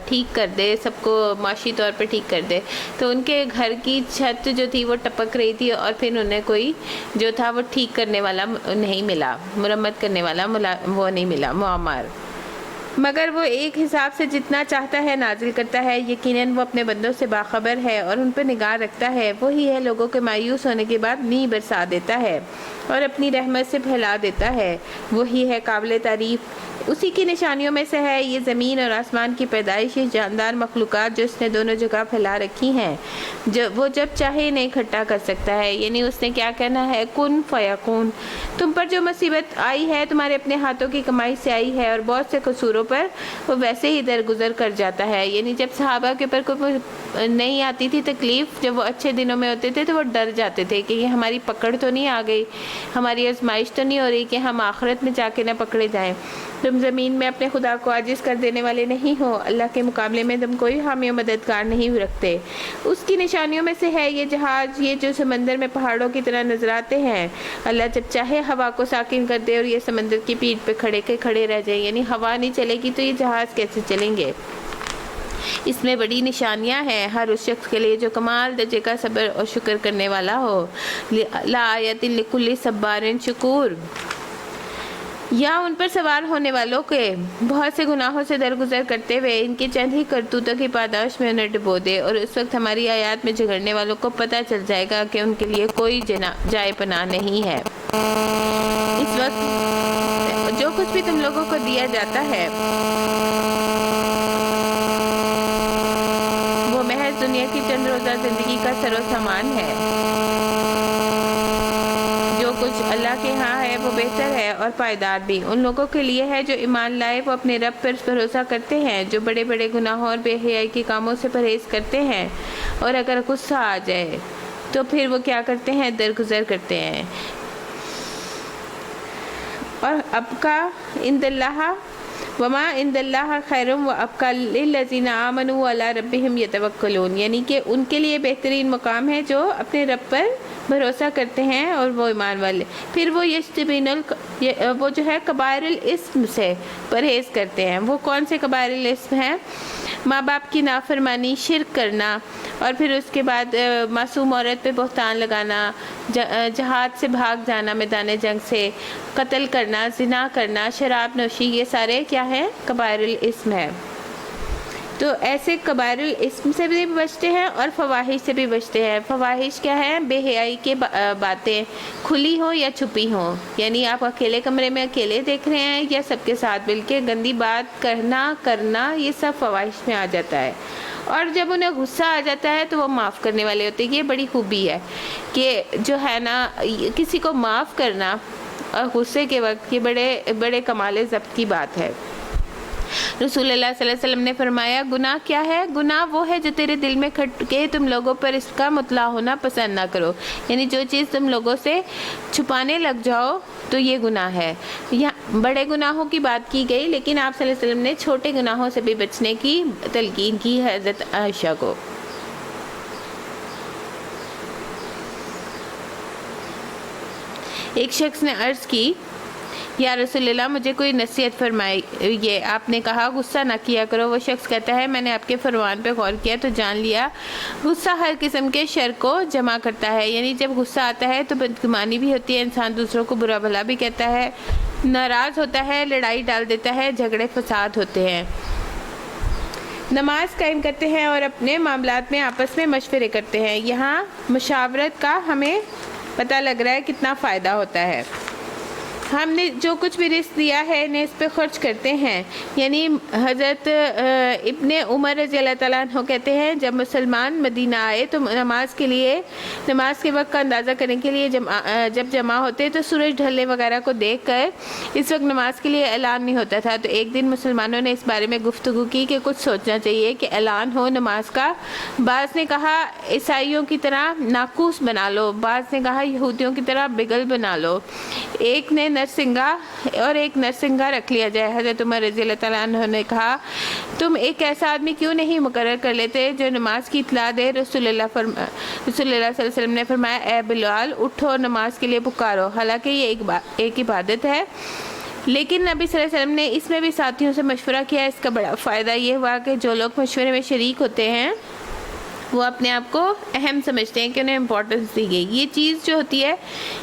ٹھیک کر دے، سب کو معاشی طور پہ ٹھیک کر دے، تو ان کے گھر کی چھت جو تھی وہ ٹپک رہی تھی اور پھر انہیں کوئی جو تھا وہ ٹھیک کرنے والا نہیں ملا، مرمت کرنے والا وہ نہیں ملا، معمر، مگر وہ ایک حساب سے جتنا چاہتا ہے نازل کرتا ہے، یقیناً وہ اپنے بندوں سے باخبر ہے اور ان پر نگاہ رکھتا ہے، وہی ہے لوگوں کے مایوس ہونے کے بعد نی برسا دیتا ہے اور اپنی رحمت سے پھیلا دیتا ہے، وہی ہے قابل تعریف۔ اسی کی نشانیوں میں سے ہے یہ زمین اور آسمان کی پیدائش، یہ جاندار مخلوقات جو اس نے دونوں جگہ پھیلا رکھی ہیں، وہ جب چاہے انہیں اکٹھا کر سکتا ہے، یعنی اس نے کیا کہنا ہے کن فیکون۔ تم پر جو مصیبت آئی ہے تمہارے اپنے ہاتھوں کی کمائی سے آئی ہے، اور بہت سے قصوروں پر وہ ویسے ہی درگزر کر جاتا ہے، یعنی جب صحابہ کے پر کوئی نہیں آتی تھی تکلیف، جب وہ اچھے دنوں میں ہوتے تھے تو وہ ڈر جاتے تھے کہ یہ ہماری پکڑ تو نہیں آ گئی، ہماری آزمائش تو نہیں ہو رہی کہ ہم آخرت میں جا کے نہ پکڑے جائیں۔ تم زمین میں اپنے خدا کو عاجز کر دینے والے نہیں ہو، اللہ کے مقابلے میں تم کوئی حامی و مددگار نہیں رکھتے۔ اس کی نشانیوں میں سے ہے یہ جہاز، یہ جو سمندر میں پہاڑوں کی طرح نظر آتے ہیں، اللہ جب چاہے ہوا کو ساکن کر دے اور یہ سمندر کی پیٹھ پہ کھڑے رہ جائیں، یعنی ہوا نہیں چلے گی تو یہ جہاز کیسے چلیں گے۔ اس میں بڑی نشانیاں ہیں ہر اس شخص کے لیے جو کمال درجے کا صبر اور شکر کرنے والا ہو۔ لآیۃ لکل صبار شکور۔ یا ان پر سوار ہونے والوں کے بہت سے گناہوں سے درگزر کرتے ہوئے ان کی چند ہی کرتوتوں کی پاداش میں انہیں ڈبو دے، اور اس وقت ہماری آیات میں جھگڑنے والوں کو پتہ چل جائے گا کہ ان کے لیے کوئی جائے پناہ نہیں ہے۔ اس وقت جو کچھ بھی تم لوگوں کو دیا جاتا ہے وہ محض دنیا کی چند روزہ زندگی کا سر و سامان ہے، جو کچھ اللہ کے ہاں ہے وہ بہتر ہے اور پائیدار بھی۔ ان لوگوں کے لیے ہے جو ایمان لائے، وہ اپنے رب پر بھروسہ کرتے ہیں، جو بڑے بڑے گناہوں اور بے حیائی کے کاموں سے پرہیز کرتے ہیں، اور اگر غصہ آ جائے تو پھر وہ کیا کرتے ہیں درگزر کرتے ہیں۔ اور اب کا عند اللہ وما عند اللہ خیر وابقی للذین آمنوا وعلی ربہم یتوکلون، یعنی کہ ان کے لیے بہترین مقام ہے جو اپنے رب پر بھروسہ کرتے ہیں اور وہ ایمان والے. پھر وہ وہ جو ہے کبائر الاسم سے پرہیز کرتے ہیں. وہ کون سے کبائر الاسم ہیں؟ ماں باپ کی نافرمانی، شرک کرنا، اور پھر اس کے بعد معصوم عورت پہ بہتان لگانا، جہاد سے بھاگ جانا میدان جنگ سے، قتل کرنا، زنا کرنا، شراب نوشی، یہ سارے کیا ہیں؟ کبائر الاسم ہے. تو ایسے کبائر الاسم سے بھی بچتے ہیں اور فواحش سے بھی بچتے ہیں. فواحش کیا ہے؟ بے حیائی کے باتیں، کھلی ہوں یا چھپی ہوں، یعنی آپ اکیلے کمرے میں اکیلے دیکھ رہے ہیں یا سب کے ساتھ مل کے گندی بات کرنا، یہ سب فواحش میں آ جاتا ہے. اور جب انہیں غصہ آ جاتا ہے تو وہ معاف کرنے والے ہوتے ہیں. یہ بڑی خوبی ہے کہ جو ہے نا کسی کو معاف کرنا اور غصے کے وقت، یہ بڑے بڑے کمال ضبط کی بات ہے. رسول اللہ صلی اللہ علیہ وسلم نے فرمایا گناہ کیا ہے؟ گناہ وہ ہے جو تیرے دل میں کھٹ کے تم لوگوں پر اس کا مطلع ہونا پسند نہ کرو، یعنی جو چیز تم لوگوں سے چھپانے لگ جاؤ تو یہ گناہ ہے. یہاں بڑے گناہوں کی بات کی گئی، لیکن آپ صلی اللہ علیہ وسلم نے چھوٹے گناہوں سے بھی بچنے کی تلقین کی حضرت عائشہ کو. ایک شخص نے عرض کی یا رسول اللہ مجھے کوئی نصیحت فرمائیے. آپ نے کہا غصہ نہ کیا کرو. وہ شخص کہتا ہے میں نے آپ کے فرمان پہ غور کیا تو جان لیا غصہ ہر قسم کے شر کو جمع کرتا ہے. یعنی جب غصہ آتا ہے تو بدگمانی بھی ہوتی ہے، انسان دوسروں کو برا بھلا بھی کہتا ہے، ناراض ہوتا ہے، لڑائی ڈال دیتا ہے، جھگڑے فساد ہوتے ہیں. نماز قائم کرتے ہیں اور اپنے معاملات میں آپس میں مشورے کرتے ہیں. یہاں مشاورت کا ہمیں پتہ لگ رہا ہے کتنا فائدہ ہوتا ہے. ہم نے جو کچھ بھی رزق دیا ہے انہیں اس پہ خرچ کرتے ہیں. یعنی حضرت ابن عمر رضی اللہ تعالیٰ عنہ کہتے ہیں جب مسلمان مدینہ آئے تو نماز کے وقت کا اندازہ کرنے کے لیے جب جمع ہوتے تو سورج ڈھلنے وغیرہ کو دیکھ کر اس وقت نماز کے لیے اعلان نہیں ہوتا تھا. تو ایک دن مسلمانوں نے اس بارے میں گفتگو کی کہ کچھ سوچنا چاہیے کہ اعلان ہو نماز کا. بعض نے کہا عیسائیوں کی طرح ناقوس بنا لو، بعض نے کہا یہودیوں کی طرح بگل بنا لو، ایک نے نرسنگا رکھ لیا جائے. حضرت عمر رضی اللہ تعالیٰ عنہ نے کہا تم ایک ایسا آدمی کیوں نہیں مقرر کر لیتے جو نماز کی اطلاع دے؟ رسول اللہ صلی اللہ علیہ وسلم نے فرمایا اے بلال اٹھو نماز کے لیے پکارو. حالانکہ یہ ایک عبادت ہے، لیکن نبی صلی اللہ علیہ وسلم نے اس میں بھی ساتھیوں سے مشورہ کیا. اس کا بڑا فائدہ یہ ہوا کہ جو لوگ مشورے میں شریک ہوتے ہیں وہ اپنے آپ کو اہم سمجھتے ہیں کہ انہیں امپورٹنس دی گئی. یہ چیز جو ہوتی ہے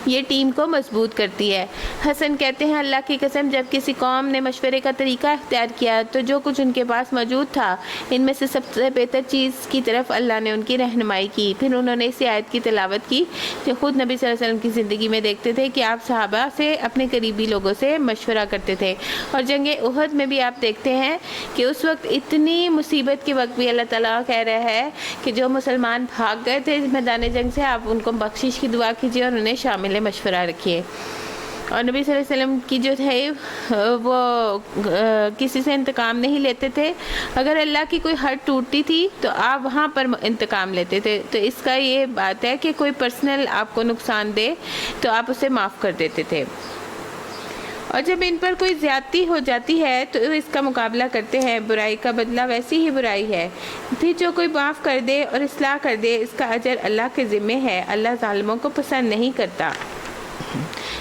یہ ٹیم کو مضبوط کرتی ہے. حسن کہتے ہیں اللہ کی قسم جب کسی قوم نے مشورے کا طریقہ اختیار کیا تو جو کچھ ان کے پاس موجود تھا ان میں سے سب سے بہتر چیز کی طرف اللہ نے ان کی رہنمائی کی. پھر انہوں نے اسی آیت کی تلاوت کی جو خود نبی صلی اللہ علیہ وسلم کی زندگی میں دیکھتے تھے کہ آپ صحابہ سے اپنے قریبی لوگوں سے مشورہ کرتے تھے. اور جنگ احد میں بھی آپ دیکھتے ہیں کہ اس وقت اتنی مصیبت کے وقت بھی اللہ تعالیٰ کہہ رہا ہے کہ جو مسلمان بھاگ گئے تھے میدان جنگ سے آپ ان کو بخشش کی دعا کیجیے اور انہیں شامل مشورہ رکھیے. اور نبی صلی اللہ علیہ وسلم کی جو تھے وہ کسی سے انتقام نہیں لیتے تھے. اگر اللہ کی کوئی ہڈ ٹوٹتی تھی تو آپ وہاں پر انتقام لیتے تھے. تو اس کا یہ بات ہے کہ کوئی پرسنل آپ کو نقصان دے تو آپ اسے معاف کر دیتے تھے. اور جب ان پر کوئی زیادتی ہو جاتی ہے تو اس کا مقابلہ کرتے ہیں. برائی کا بدلہ ویسی ہی برائی ہے. پھر جو کوئی معاف کر دے اور اصلاح کر دے اس کا اجر اللہ کے ذمے ہے. اللہ ظالموں کو پسند نہیں کرتا.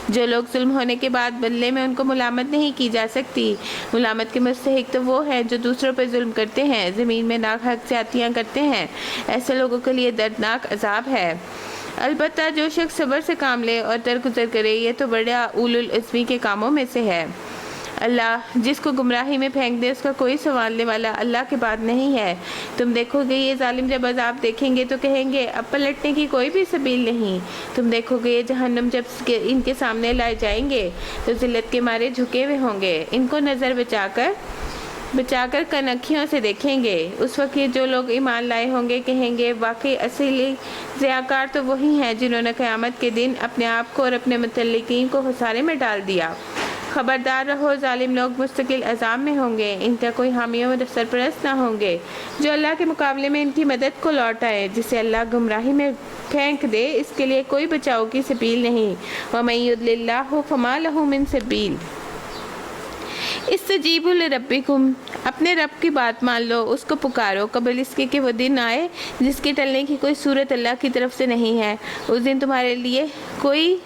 جو لوگ ظلم ہونے کے بعد بدلے میں ان کو ملامت نہیں کی جا سکتی. ملامت کے مستحق تو وہ ہیں جو دوسروں پر ظلم کرتے ہیں، زمین میں ناحق زیادتیاں کرتے ہیں. ایسے لوگوں کے لیے دردناک عذاب ہے. البتہ جو شخص صبر سے کام لے اور درگزر کرے یہ تو بڑا اولو العزمی کے کاموں میں سے ہے. اللہ جس کو گمراہی میں پھینک دے اس کا کوئی سنبھالنے والا اللہ کے بعد نہیں ہے. تم دیکھو گے یہ ظالم جب عذاب دیکھیں گے تو کہیں گے اب پلٹنے کی کوئی بھی سبیل نہیں. تم دیکھو گے یہ جہنم جب ان کے سامنے لائے جائیں گے تو ذلت کے مارے جھکے ہوئے ہوں گے. ان کو نظر بچا کر کنکھیوں سے دیکھیں گے. اس وقت یہ جو لوگ ایمان لائے ہوں گے کہیں گے واقعی اصلی ضیاءکار تو وہی ہیں جنہوں نے قیامت کے دن اپنے آپ کو اور اپنے متعلقین کو خسارے میں ڈال دیا. خبردار رہو ظالم لوگ مستقل عذاب میں ہوں گے. ان کا کوئی حامی و سرپرست نہ ہوں گے جو اللہ کے مقابلے میں ان کی مدد کو لوٹائے. جسے اللہ گمراہی میں پھینک دے اس کے لیے کوئی بچاؤ کی سبیل نہیں. وَمَن يُضْلِلِ اللَّهُ فَمَا لَهُ مِن سَبِيلٍ. استجیبوا لربکم، اپنے رب کی بات مان لو، اس کو پکارو قبل اس کے کہ وہ دن آئے جس کے ٹلنے کی کوئی صورت اللہ کی طرف سے نہیں ہے۔ اس دن تمہارے لیے کوئی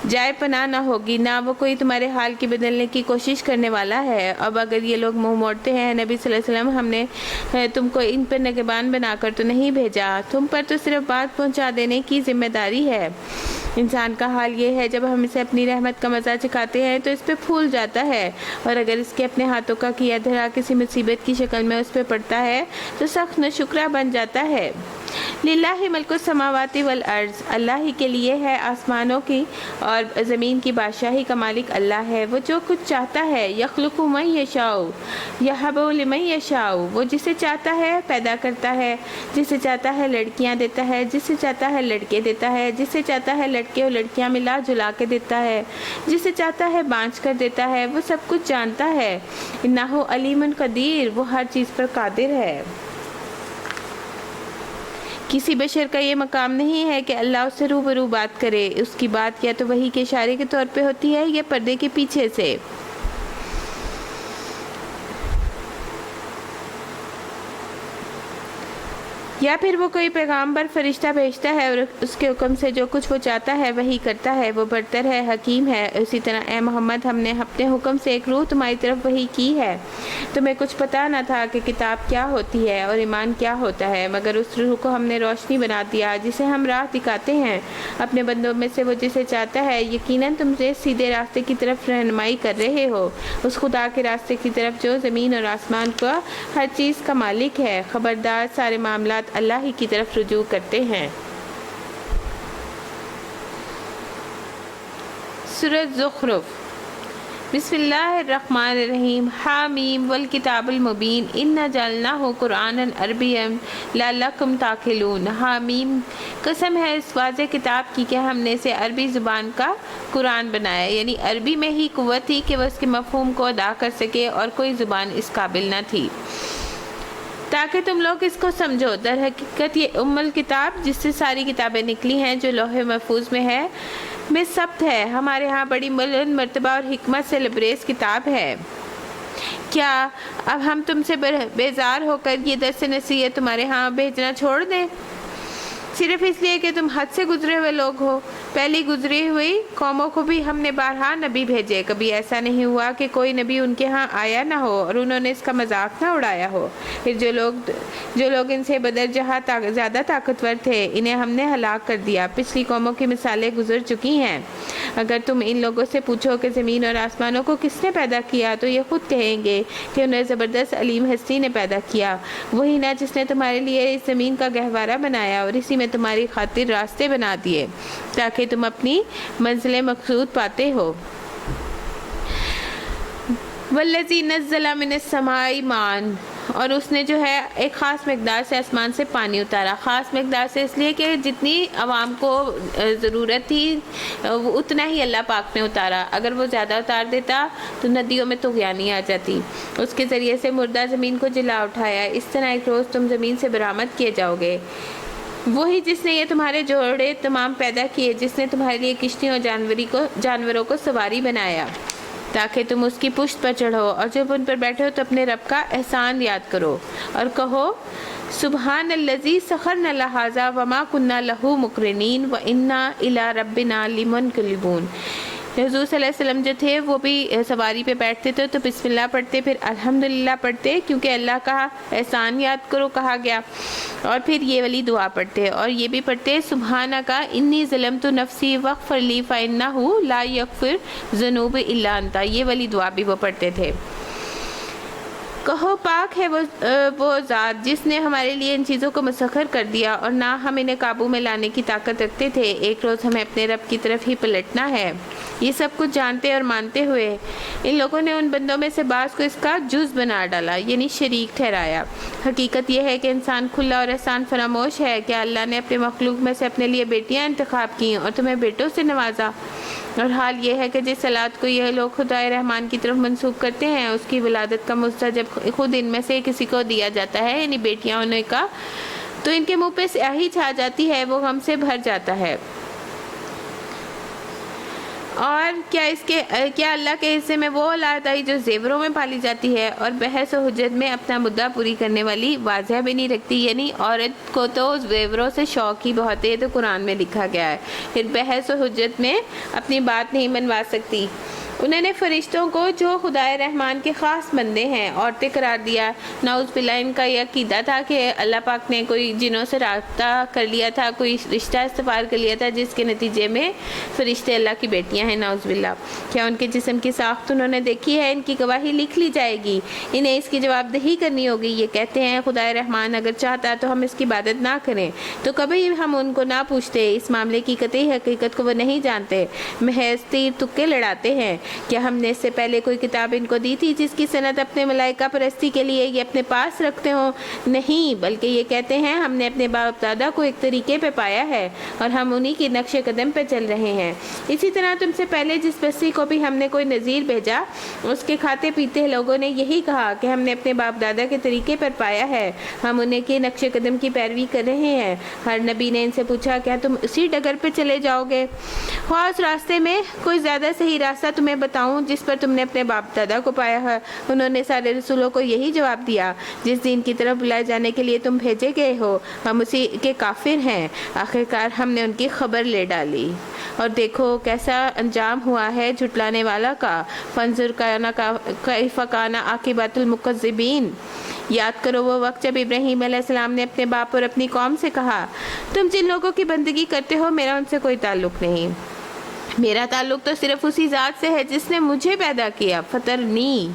جائے پناہ نہ ہوگی، نہ وہ کوئی تمہارے حال کی بدلنے کی کوشش کرنے والا ہے۔ اب اگر یہ لوگ منہ موڑتے ہیں، نبی صلی اللہ علیہ وسلم، ہم نے تم کو ان پر نگہبان بنا کر تو نہیں بھیجا، تم پر تو صرف بات پہنچا دینے کی ذمہ داری ہے۔ انسان کا حال یہ ہے، جب ہم اسے اپنی رحمت کا مزہ چکھاتے ہیں تو اس پہ پھول جاتا ہے، اور اگر اس کے اپنے ہاتھوں کا کیا دھرا کسی مصیبت کی شکل میں اس پہ پڑتا ہے تو سخت ناشکرا بن جاتا ہے۔ للہ ملک السماوات والارض، اللہ ہی کے لیے ہے آسمانوں کی اور زمین کی بادشاہی کا مالک اللہ ہے۔ وہ جو کچھ چاہتا ہے، یخلق من یشاء یہب لمن یشاء، وہ جسے چاہتا ہے پیدا کرتا ہے، جسے چاہتا ہے لڑکیاں دیتا ہے، جسے چاہتا ہے لڑکے دیتا ہے، جسے چاہتا ہے لڑکے اور لڑکیاں ملا جلا کے دیتا ہے، جسے چاہتا ہے بانچ کر دیتا ہے، وہ سب کچھ جانتا ہے۔ انہ علیم قدیر، وہ ہر چیز پر قادر ہے۔ کسی بشر کا یہ مقام نہیں ہے کہ اللہ اس سے روبرو بات کرے، اس کی بات یا تو وحی کے اشارے کے طور پہ ہوتی ہے یا پردے کے پیچھے سے۔ یا پھر وہ کوئی پیغامبر فرشتہ بھیجتا ہے اور اس کے حکم سے جو کچھ وہ چاہتا ہے وہی کرتا ہے، وہ برتر ہے، حکیم ہے۔ اسی طرح اے محمد، ہم نے اپنے حکم سے ایک روح تمہاری طرف وحی کی ہے۔ تمہیں کچھ پتہ نہ تھا کہ کتاب کیا ہوتی ہے اور ایمان کیا ہوتا ہے، مگر اس روح کو ہم نے روشنی بنا دیا جسے ہم راہ دکھاتے ہیں اپنے بندوں میں سے وہ جسے چاہتا ہے۔ یقیناً تم سے سیدھے راستے کی طرف رہنمائی کر رہے ہو، اس خدا کے راستے کی طرف جو زمین اور آسمان کا ہر چیز کا مالک ہے۔ خبردار، سارے معاملات اللہ ہی کی طرف رجوع کرتے ہیں۔ سورۃ زخرف۔ بسم اللہ الرحمن الرحیم۔ حامیم والکتاب المبین انا جعلناہ قرآنا عربیا لعلکم تعقلون۔ حامیم، قسم ہے اس واضح کتاب کی کہ ہم نے اسے عربی زبان کا قرآن بنایا، یعنی عربی میں ہی قوت تھی کہ وہ اس کے مفہوم کو ادا کر سکے اور کوئی زبان اس قابل نہ تھی تاکہ تم لوگ اس کو سمجھو۔ در حقیقت یہ ام الکتاب، جس سے ساری کتابیں نکلی ہیں جو لوح محفوظ میں ہے، میں ثبت ہے، ہمارے ہاں بڑی بلند مرتبہ اور حکمت سے لبریز کتاب ہے۔ کیا اب ہم تم سے بیزار ہو کر یہ درس نصیحت تمہارے ہاں بھیجنا چھوڑ دیں، صرف اس لیے کہ تم حد سے گزرے ہوئے لوگ ہو؟ پہلی گزری ہوئی قوموں کو بھی ہم نے بارہا نبی بھیجے، کبھی ایسا نہیں ہوا کہ کوئی نبی ان کے ہاں آیا نہ ہو اور انہوں نے اس کا مذاق نہ اڑایا ہو۔ پھر جو لوگ ان سے بدر جہاں زیادہ طاقتور تھے، انہیں ہم نے ہلاک کر دیا۔ پچھلی قوموں کی مثالیں گزر چکی ہیں۔ اگر تم ان لوگوں سے پوچھو کہ زمین اور آسمانوں کو کس نے پیدا کیا تو یہ خود کہیں گے کہ انہیں زبردست علیم ہستی نے پیدا کیا، وہی نا جس نے تمہارے لیے اس زمین کا گہوارہ بنایا اور اسی میں تمہاری خاطر راستے بنا دیے تاکہ تم اپنی منزل مقصود پاتے ہو۔ والذی نزل من السماء ماء، اور اس نے جو ہے ایک خاص مقدار سے آسمان سے پانی اتارا۔ خاص مقدار سے اس لیے کہ جتنی عوام کو ضرورت تھی اتنا ہی اللہ پاک نے اتارا، اگر وہ زیادہ اتار دیتا تو ندیوں میں طغیانی آ جاتی۔ اس کے ذریعے سے مردہ زمین کو جلا اٹھایا، اس طرح ایک روز تم زمین سے برآمد کیے جاؤ گے۔ وہی جس نے یہ تمہارے جوڑے تمام پیدا کیے، جس نے تمہارے لیے کشتیوں اور جانوروں کو سواری بنایا تاکہ تم اس کی پشت پر چڑھو، اور جب ان پر بیٹھے ہو تو اپنے رب کا احسان یاد کرو اور کہو سبحان الذی سخرنا لہذا وما کننا لہ مقرنین وانا الی ربنا لمنقلبون۔ حضور صلی اللہ علیہ وسلم جو تھے وہ بھی سواری پہ بیٹھتے تھے تو بسم اللہ پڑھتے، پھر الحمدللہ پڑھتے، کیونکہ اللہ کا احسان یاد کرو کہا گیا، اور پھر یہ والی دعا پڑھتے، اور یہ بھی پڑھتے سبحانک انی ظلمت نفسی واغفر لی فانہ لا یغفر الذنوب الا انت، یہ والی دعا بھی وہ پڑھتے تھے۔ کہو پاک ہے وہ ذات جس نے ہمارے لیے ان چیزوں کو مسخر کر دیا اور نہ ہم انہیں قابو میں لانے کی طاقت رکھتے تھے، ایک روز ہمیں اپنے رب کی طرف ہی پلٹنا ہے۔ یہ سب کچھ جانتے اور مانتے ہوئے ان لوگوں نے ان بندوں میں سے بعض کو اس کا جز بنا ڈالا، یعنی شریک ٹھہرایا۔ حقیقت یہ ہے کہ انسان کھلا اور احسان فراموش ہے کہ اللہ نے اپنے مخلوق میں سے اپنے لیے بیٹیاں انتخاب کیں اور تمہیں بیٹوں سے نوازا، اور حال یہ ہے کہ جس اولاد کو یہ لوگ خدائے رحمان کی طرف منسوب کرتے ہیں اس کی ولادت کا مستحق جب خود ان میں سے کسی کو دیا جاتا ہے، یعنی بیٹیاں ہونے کا، تو ان کے منہ پہ سیاہی چھا جاتی ہے، وہ غم سے بھر جاتا ہے اور کیا اللہ کے حصے میں وہ اولاد آئی جو زیوروں میں پالی جاتی ہے اور بحث و حجت میں اپنا مدعا پوری کرنے والی واضح بھی نہیں رکھتی؟ یعنی عورت کو تو زیوروں سے شوق ہی بہت ہے، تو قرآن میں لکھا گیا ہے، پھر بحث و حجت میں اپنی بات نہیں منوا سکتی۔ انہوں نے فرشتوں کو جو خدائے رحمان کے خاص بندے ہیں عورتیں قرار دیا۔ نعوذ باللہ، ان کا یہ عقیدہ تھا کہ اللہ پاک نے کوئی جنوں سے رابطہ کر لیا تھا، کوئی رشتہ استوار کر لیا تھا، جس کے نتیجے میں فرشتے اللہ کی بیٹیاں ہیں، نعوذ باللہ۔ کیا ان کے جسم کی ساخت انہوں نے دیکھی ہے؟ ان کی گواہی لکھ لی جائے گی، انہیں اس کی جواب دہی کرنی ہوگی۔ یہ کہتے ہیں خدائے رحمان اگر چاہتا تو ہم اس کی عبادت نہ کریں، تو کبھی ہم ان کو نہ پوچھتے۔ اس معاملے کی قطعی حقیقت کو وہ نہیں جانتے، محض تیر تکے لڑاتے ہیں۔ کیا ہم نے اس سے پہلے کوئی کتاب ان کو دی تھی جس کی سند اپنے ملائکہ پرستی کے لیے یہ اپنے پاس رکھتے ہوں؟ نہیں، بلکہ یہ کہتے ہیں ہم نے اپنے باپ دادا کو ایک طریقے پہ پایا ہے اور ہم انہی کی نقش قدم پہ چل رہے ہیں۔ اسی طرح تم سے پہلے جس بستی کو بھی ہم نے کوئی نذیر بھیجا، اس کے کھاتے پیتے لوگوں نے یہی کہا کہ ہم نے اپنے باپ دادا کے طریقے پر پایا ہے، ہم انہیں کے نقش قدم کی پیروی کر رہے ہیں۔ ہر نبی نے ان سے پوچھا کیا تم اسی ڈگر پہ چلے جاؤ گے؟ خواہ اس راستے میں کوئی زیادہ صحیح راستہ تمہیں بتاؤں جس پر تم نے اپنے باپ دادا کو پایا ہے؟ انہوں نے سارے رسولوں کو یہی جواب دیا، جس دین کی طرف بلائے جانے کے لیے تم بھیجے گئے ہو ہم اسی کے کافر ہیں۔ آخرکار ہم نے ان کی خبر لے ڈالی، اور دیکھو کیسا انجام ہوا ہے جھٹلانے والا کا۔ فانظر کیف کان عاقبۃ المکذبین۔ یاد کرو وہ وقت جب ابراہیم علیہ السلام نے اپنے باپ اور اپنی قوم سے کہا، تم جن لوگوں کی بندگی کرتے ہو میرا ان سے کوئی تعلق نہیں، میرا تعلق تو صرف اسی ذات سے ہے جس نے مجھے پیدا کیا، فطرنی،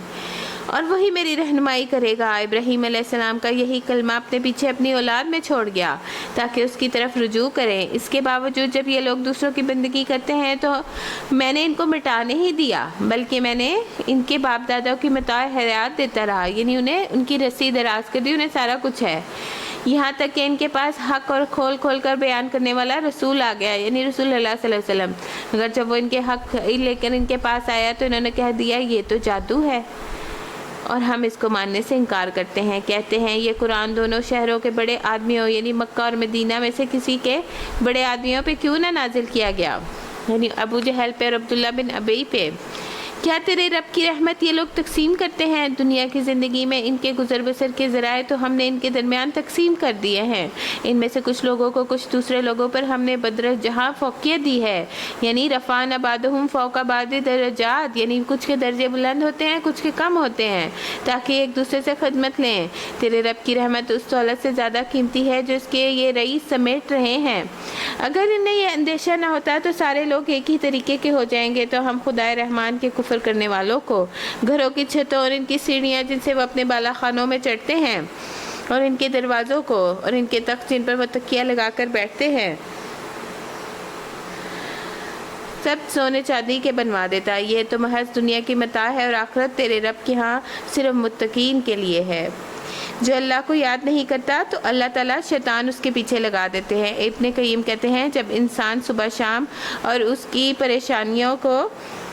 اور وہی میری رہنمائی کرے گا۔ ابراہیم علیہ السلام کا یہی کلمہ اپنے پیچھے اپنی اولاد میں چھوڑ گیا تاکہ اس کی طرف رجوع کریں۔ اس کے باوجود جب یہ لوگ دوسروں کی بندگی کرتے ہیں تو میں نے ان کو مٹا نہیں دیا، بلکہ میں نے ان کے باپ دادا کی متاع حیات دیتا رہا، یعنی انہیں ان کی رسی دراز کر دی، انہیں سارا کچھ ہے، یہاں تک کہ ان کے پاس حق اور کھول کھول کر بیان کرنے والا رسول آ گیا، یعنی رسول اللہ صلی اللہ علیہ وسلم۔ اگر جب وہ ان کے حق لے کر ان کے پاس آیا تو انہوں نے کہہ دیا یہ تو جادو ہے، اور ہم اس کو ماننے سے انکار کرتے ہیں۔ کہتے ہیں یہ قرآن دونوں شہروں کے بڑے آدمیوں یعنی مکہ اور مدینہ میں سے کسی کے بڑے آدمیوں پہ کیوں نہ نازل کیا گیا، یعنی ابو جہل پہ اور عبداللہ بن ابی پہ۔ کیا تیرے رب کی رحمت یہ لوگ تقسیم کرتے ہیں؟ دنیا کی زندگی میں ان کے گزر بسر کے ذرائع تو ہم نے ان کے درمیان تقسیم کر دیے ہیں، ان میں سے کچھ لوگوں کو کچھ دوسرے لوگوں پر ہم نے بدرج جہاں فوقیت دی ہے، یعنی رفعنا بعضهم فوق بعض درجات، یعنی کچھ کے درجے بلند ہوتے ہیں کچھ کے کم ہوتے ہیں تاکہ ایک دوسرے سے خدمت لیں۔ تیرے رب کی رحمت اس دولت سے زیادہ قیمتی ہے جو اس کے یہ رئیس سمیٹ رہے ہیں۔ اگر انہیں یہ اندیشہ نہ ہوتا تو سارے لوگ ایک ہی طریقے کے ہو جائیں گے، تو ہم خدائے رحمان کے کفر کرنے والوں کو گھروں کی چھتوں اور ان کی سیڑھیاں جن سے وہ اپنے بالا خانوں میں چڑھتے ہیں، اور ان کے دروازوں کو اور ان کے تخت جن پر وہ تکیہ لگا کر بیٹھتے ہیں، سب سونے چاندی کے بنوا دیتا ہے۔ یہ تو محض دنیا کی متاع ہے، اور آخرت تیرے رب کے ہاں صرف متقین کے لیے ہے۔ جو اللہ کو یاد نہیں کرتا تو اللہ تعالیٰ شیطان اس کے پیچھے لگا دیتے ہیں۔ ابن قیم کہتے ہیں جب انسان صبح شام اور اس کی پریشانیوں کو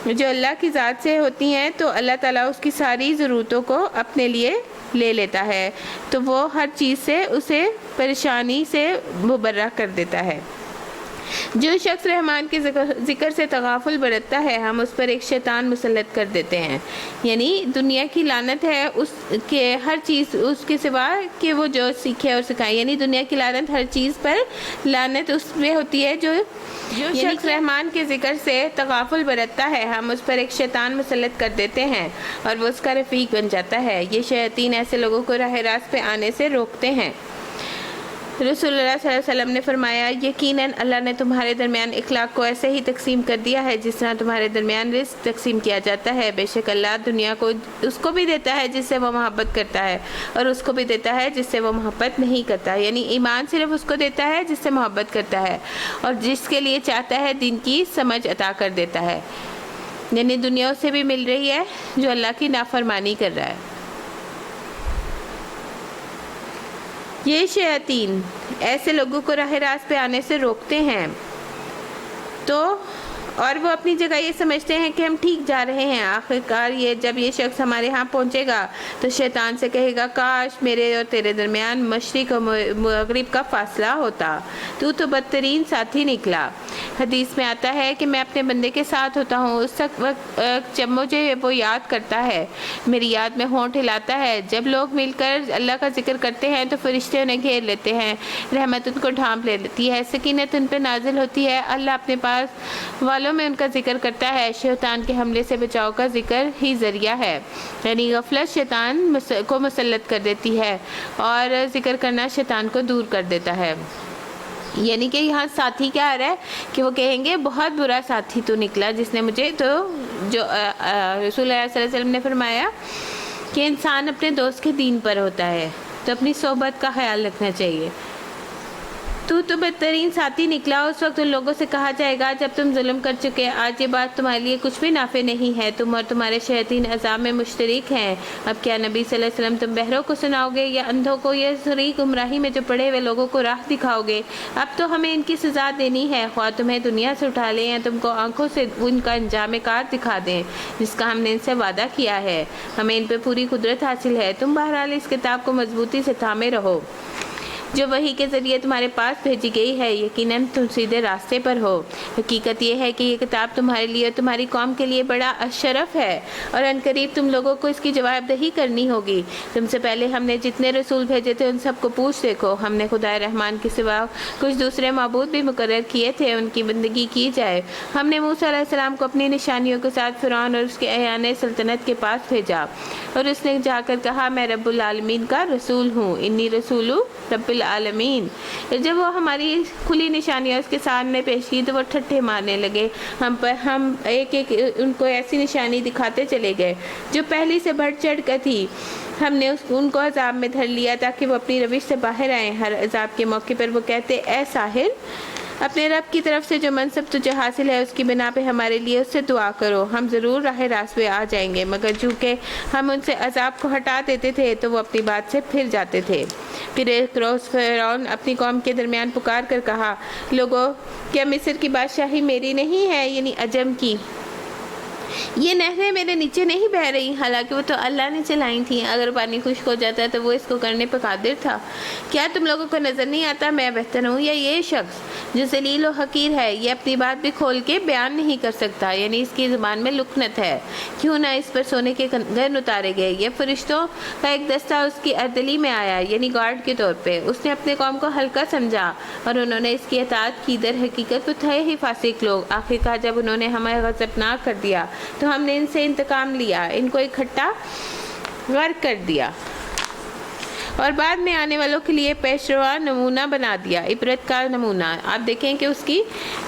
جو اللہ کی ذات سے ہوتی ہیں تو اللہ تعالیٰ اس کی ساری ضرورتوں کو اپنے لیے لے لیتا ہے، تو وہ ہر چیز سے اسے پریشانی سے مبرہ کر دیتا ہے۔ جو شخص رحمان کے ذکر سے تغافل برتتا ہے ہم اس پر ایک شیطان مسلط کر دیتے ہیں، یعنی دنیا کی لعنت ہے اس کے ہر چیز اس کے سوا کہ وہ جو سیکھے اور سکھائے، یعنی دنیا کی لعنت ہر چیز پر لعنت اس میں ہوتی ہے جو شخص رحمان کے ذکر سے تغافل برتتا ہے ہم اس پر ایک شیطان مسلط کر دیتے ہیں اور وہ اس کا رفیق بن جاتا ہے۔ یہ شیاطین ایسے لوگوں کو راہ راست پہ آنے سے روکتے ہیں۔ رسول اللہ صلی اللہ علیہ وسلم نے فرمایا یقیناً اللہ نے تمہارے درمیان اخلاق کو ایسے ہی تقسیم کر دیا ہے جس طرح تمہارے درمیان رزق تقسیم کیا جاتا ہے۔ بے شک اللہ دنیا کو اس کو بھی دیتا ہے جس سے وہ محبت کرتا ہے اور اس کو بھی دیتا ہے جس سے وہ محبت نہیں کرتا، یعنی ایمان صرف اس کو دیتا ہے جس سے محبت کرتا ہے اور جس کے لیے چاہتا ہے دین کی سمجھ عطا کر دیتا ہے، یعنی دنیا سے بھی مل رہی ہے جو اللہ کی نافرمانی کر رہا ہے۔ یہ شیاطین ایسے لوگوں کو راہ راست پہ آنے سے روکتے ہیں، تو اور وہ اپنی جگہ یہ سمجھتے ہیں کہ ہم ٹھیک جا رہے ہیں۔ آخرکار جب یہ شخص ہمارے ہاں پہنچے گا تو شیطان سے کہے گا کاش میرے اور تیرے درمیان مشرق اور مغرب کا فاصلہ ہوتا، تو بدترین ساتھی نکلا۔ حدیث میں آتا ہے کہ میں اپنے بندے کے ساتھ ہوتا ہوں اس وقت جب مجھے وہ یاد کرتا ہے، میری یاد میں ہونٹ ہلاتا ہے۔ جب لوگ مل کر اللہ کا ذکر کرتے ہیں تو فرشتے انہیں گھیر لیتے ہیں، رحمت ان کو ڈھانپ لیتی ہے، سکینت ان پہ نازل ہوتی ہے، اللہ اپنے پاس والوں میں ان کا ذکر کرتا ہے۔ شیطان کے حملے سے بچاؤ کا ذکر ہی ذریعہ ہے، یعنی غفلت شیطان کو مسلط کر دیتی ہے اور ذکر کرنا شیطان کو دور کر دیتا ہے۔ یعنی کہ یہاں ساتھی کیا آ رہا ہے کہ وہ کہیں گے بہت برا ساتھی تو نکلا جس نے مجھے، تو جو رسول اللہ صلی اللہ علیہ وسلم نے فرمایا کہ انسان اپنے دوست کے دین پر ہوتا ہے، تو اپنی صحبت کا خیال رکھنا چاہیے۔ تو بدترین ساتھی نکلا۔ اس وقت ان لوگوں سے کہا جائے گا جب تم ظلم کر چکے، آج یہ بات تمہارے لیے کچھ بھی نافع نہیں ہے، تم اور تمہارے شیاطین عذاب میں مشترک ہیں۔ اب کیا نبی صلی اللہ علیہ وسلم تم بہروں کو سناؤ گے یا اندھوں کو، یا سری گمراہی میں جو پڑے ہوئے لوگوں کو راہ دکھاؤ گے؟ اب تو ہمیں ان کی سزا دینی ہے، خواہ تمہیں دنیا سے اٹھا لیں یا تم کو آنکھوں سے ان کا انجام کار دکھا دیں جس کا ہم نے ان سے وعدہ کیا ہے۔ ہمیں ان پہ پوری قدرت حاصل ہے، تم بہرحال اس کتاب کو مضبوطی سے تھامے رہو جو وحی کے ذریعے تمہارے پاس بھیجی گئی ہے، یقیناً تم سیدھے راستے پر ہو۔ حقیقت یہ ہے کہ یہ کتاب تمہارے لیے اور تمہاری قوم کے لیے بڑا اشرف ہے، اور عنقریب تم لوگوں کو اس کی جواب دہی کرنی ہوگی۔ تم سے پہلے ہم نے جتنے رسول بھیجے تھے ان سب کو پوچھ دیکھو، ہم نے خدا رحمان کے سوا کچھ دوسرے معبود بھی مقرر کیے تھے، ان کی بندگی کی جائے۔ ہم نے موسیٰ علیہ السلام کو اپنی نشانیوں کے ساتھ فرعون اور اس کے اعیان سلطنت کے پاس بھیجا، اور اس نے جا کر کہا میں رب العالمین کا رسول ہوں، انی رسول رب العالمین۔ جب وہ ہماری کھلی نشانیاں اس کے سامنے پیش کی تو وہ ٹھٹھے مارنے لگے ہم ایک ایک ان کو ایسی نشانی دکھاتے چلے گئے جو پہلی سے بڑھ چڑھ کر تھی۔ ہم نے ان کو عذاب میں دھر لیا تاکہ وہ اپنی روش سے باہر آئیں۔ ہر عذاب کے موقع پر وہ کہتے اے ساحر، اپنے رب کی طرف سے جو منصب تجھے حاصل ہے اس کی بنا پہ ہمارے لیے اس سے دعا کرو، ہم ضرور راہ راست پہ آ جائیں گے۔ مگر چونکہ ہم ان سے عذاب کو ہٹا دیتے تھے تو وہ اپنی بات سے پھر جاتے تھے۔ پھر ایک روز فرعون اپنی قوم کے درمیان پکار کر کہا، لوگو کیا مصر کی بادشاہی میری نہیں ہے، یعنی عجم کی؟ یہ نہریں میرے نیچے نہیں بہ رہی، حالانکہ وہ تو اللہ نے چلائی تھیں۔ اگر پانی خشک ہو جاتا تو وہ اس کو کرنے پہ قادر تھا۔ کیا تم لوگوں کو نظر نہیں آتا میں بہتر ہوں، یا یہ شخص جو ذلیل و حقیر ہے یہ اپنی بات بھی کھول کے بیان نہیں کر سکتا، یعنی اس کی زبان میں لکنت ہے؟ کیوں نہ اس پر سونے کے گن اتارے گئے۔ یہ فرشتوں کا ایک دستہ اس کی اردلی میں آیا، یعنی گارڈ کے طور پہ۔ اس نے اپنے قوم کو ہلکا سمجھا اور انہوں نے اس کی اطاعت کی، در حقیقت وہ تھے ہی فاسق لوگ۔ آخرکار جب انہوں نے ہمیں غضبناک کر دیا تو ہم نے ان سے انتقام لیا، ان کو اکٹھا غرق کر دیا اور بعد میں آنے والوں کے لیے پیشروا نمونہ بنا دیا، عبرت کا نمونہ۔ آپ دیکھیں کہ اس کی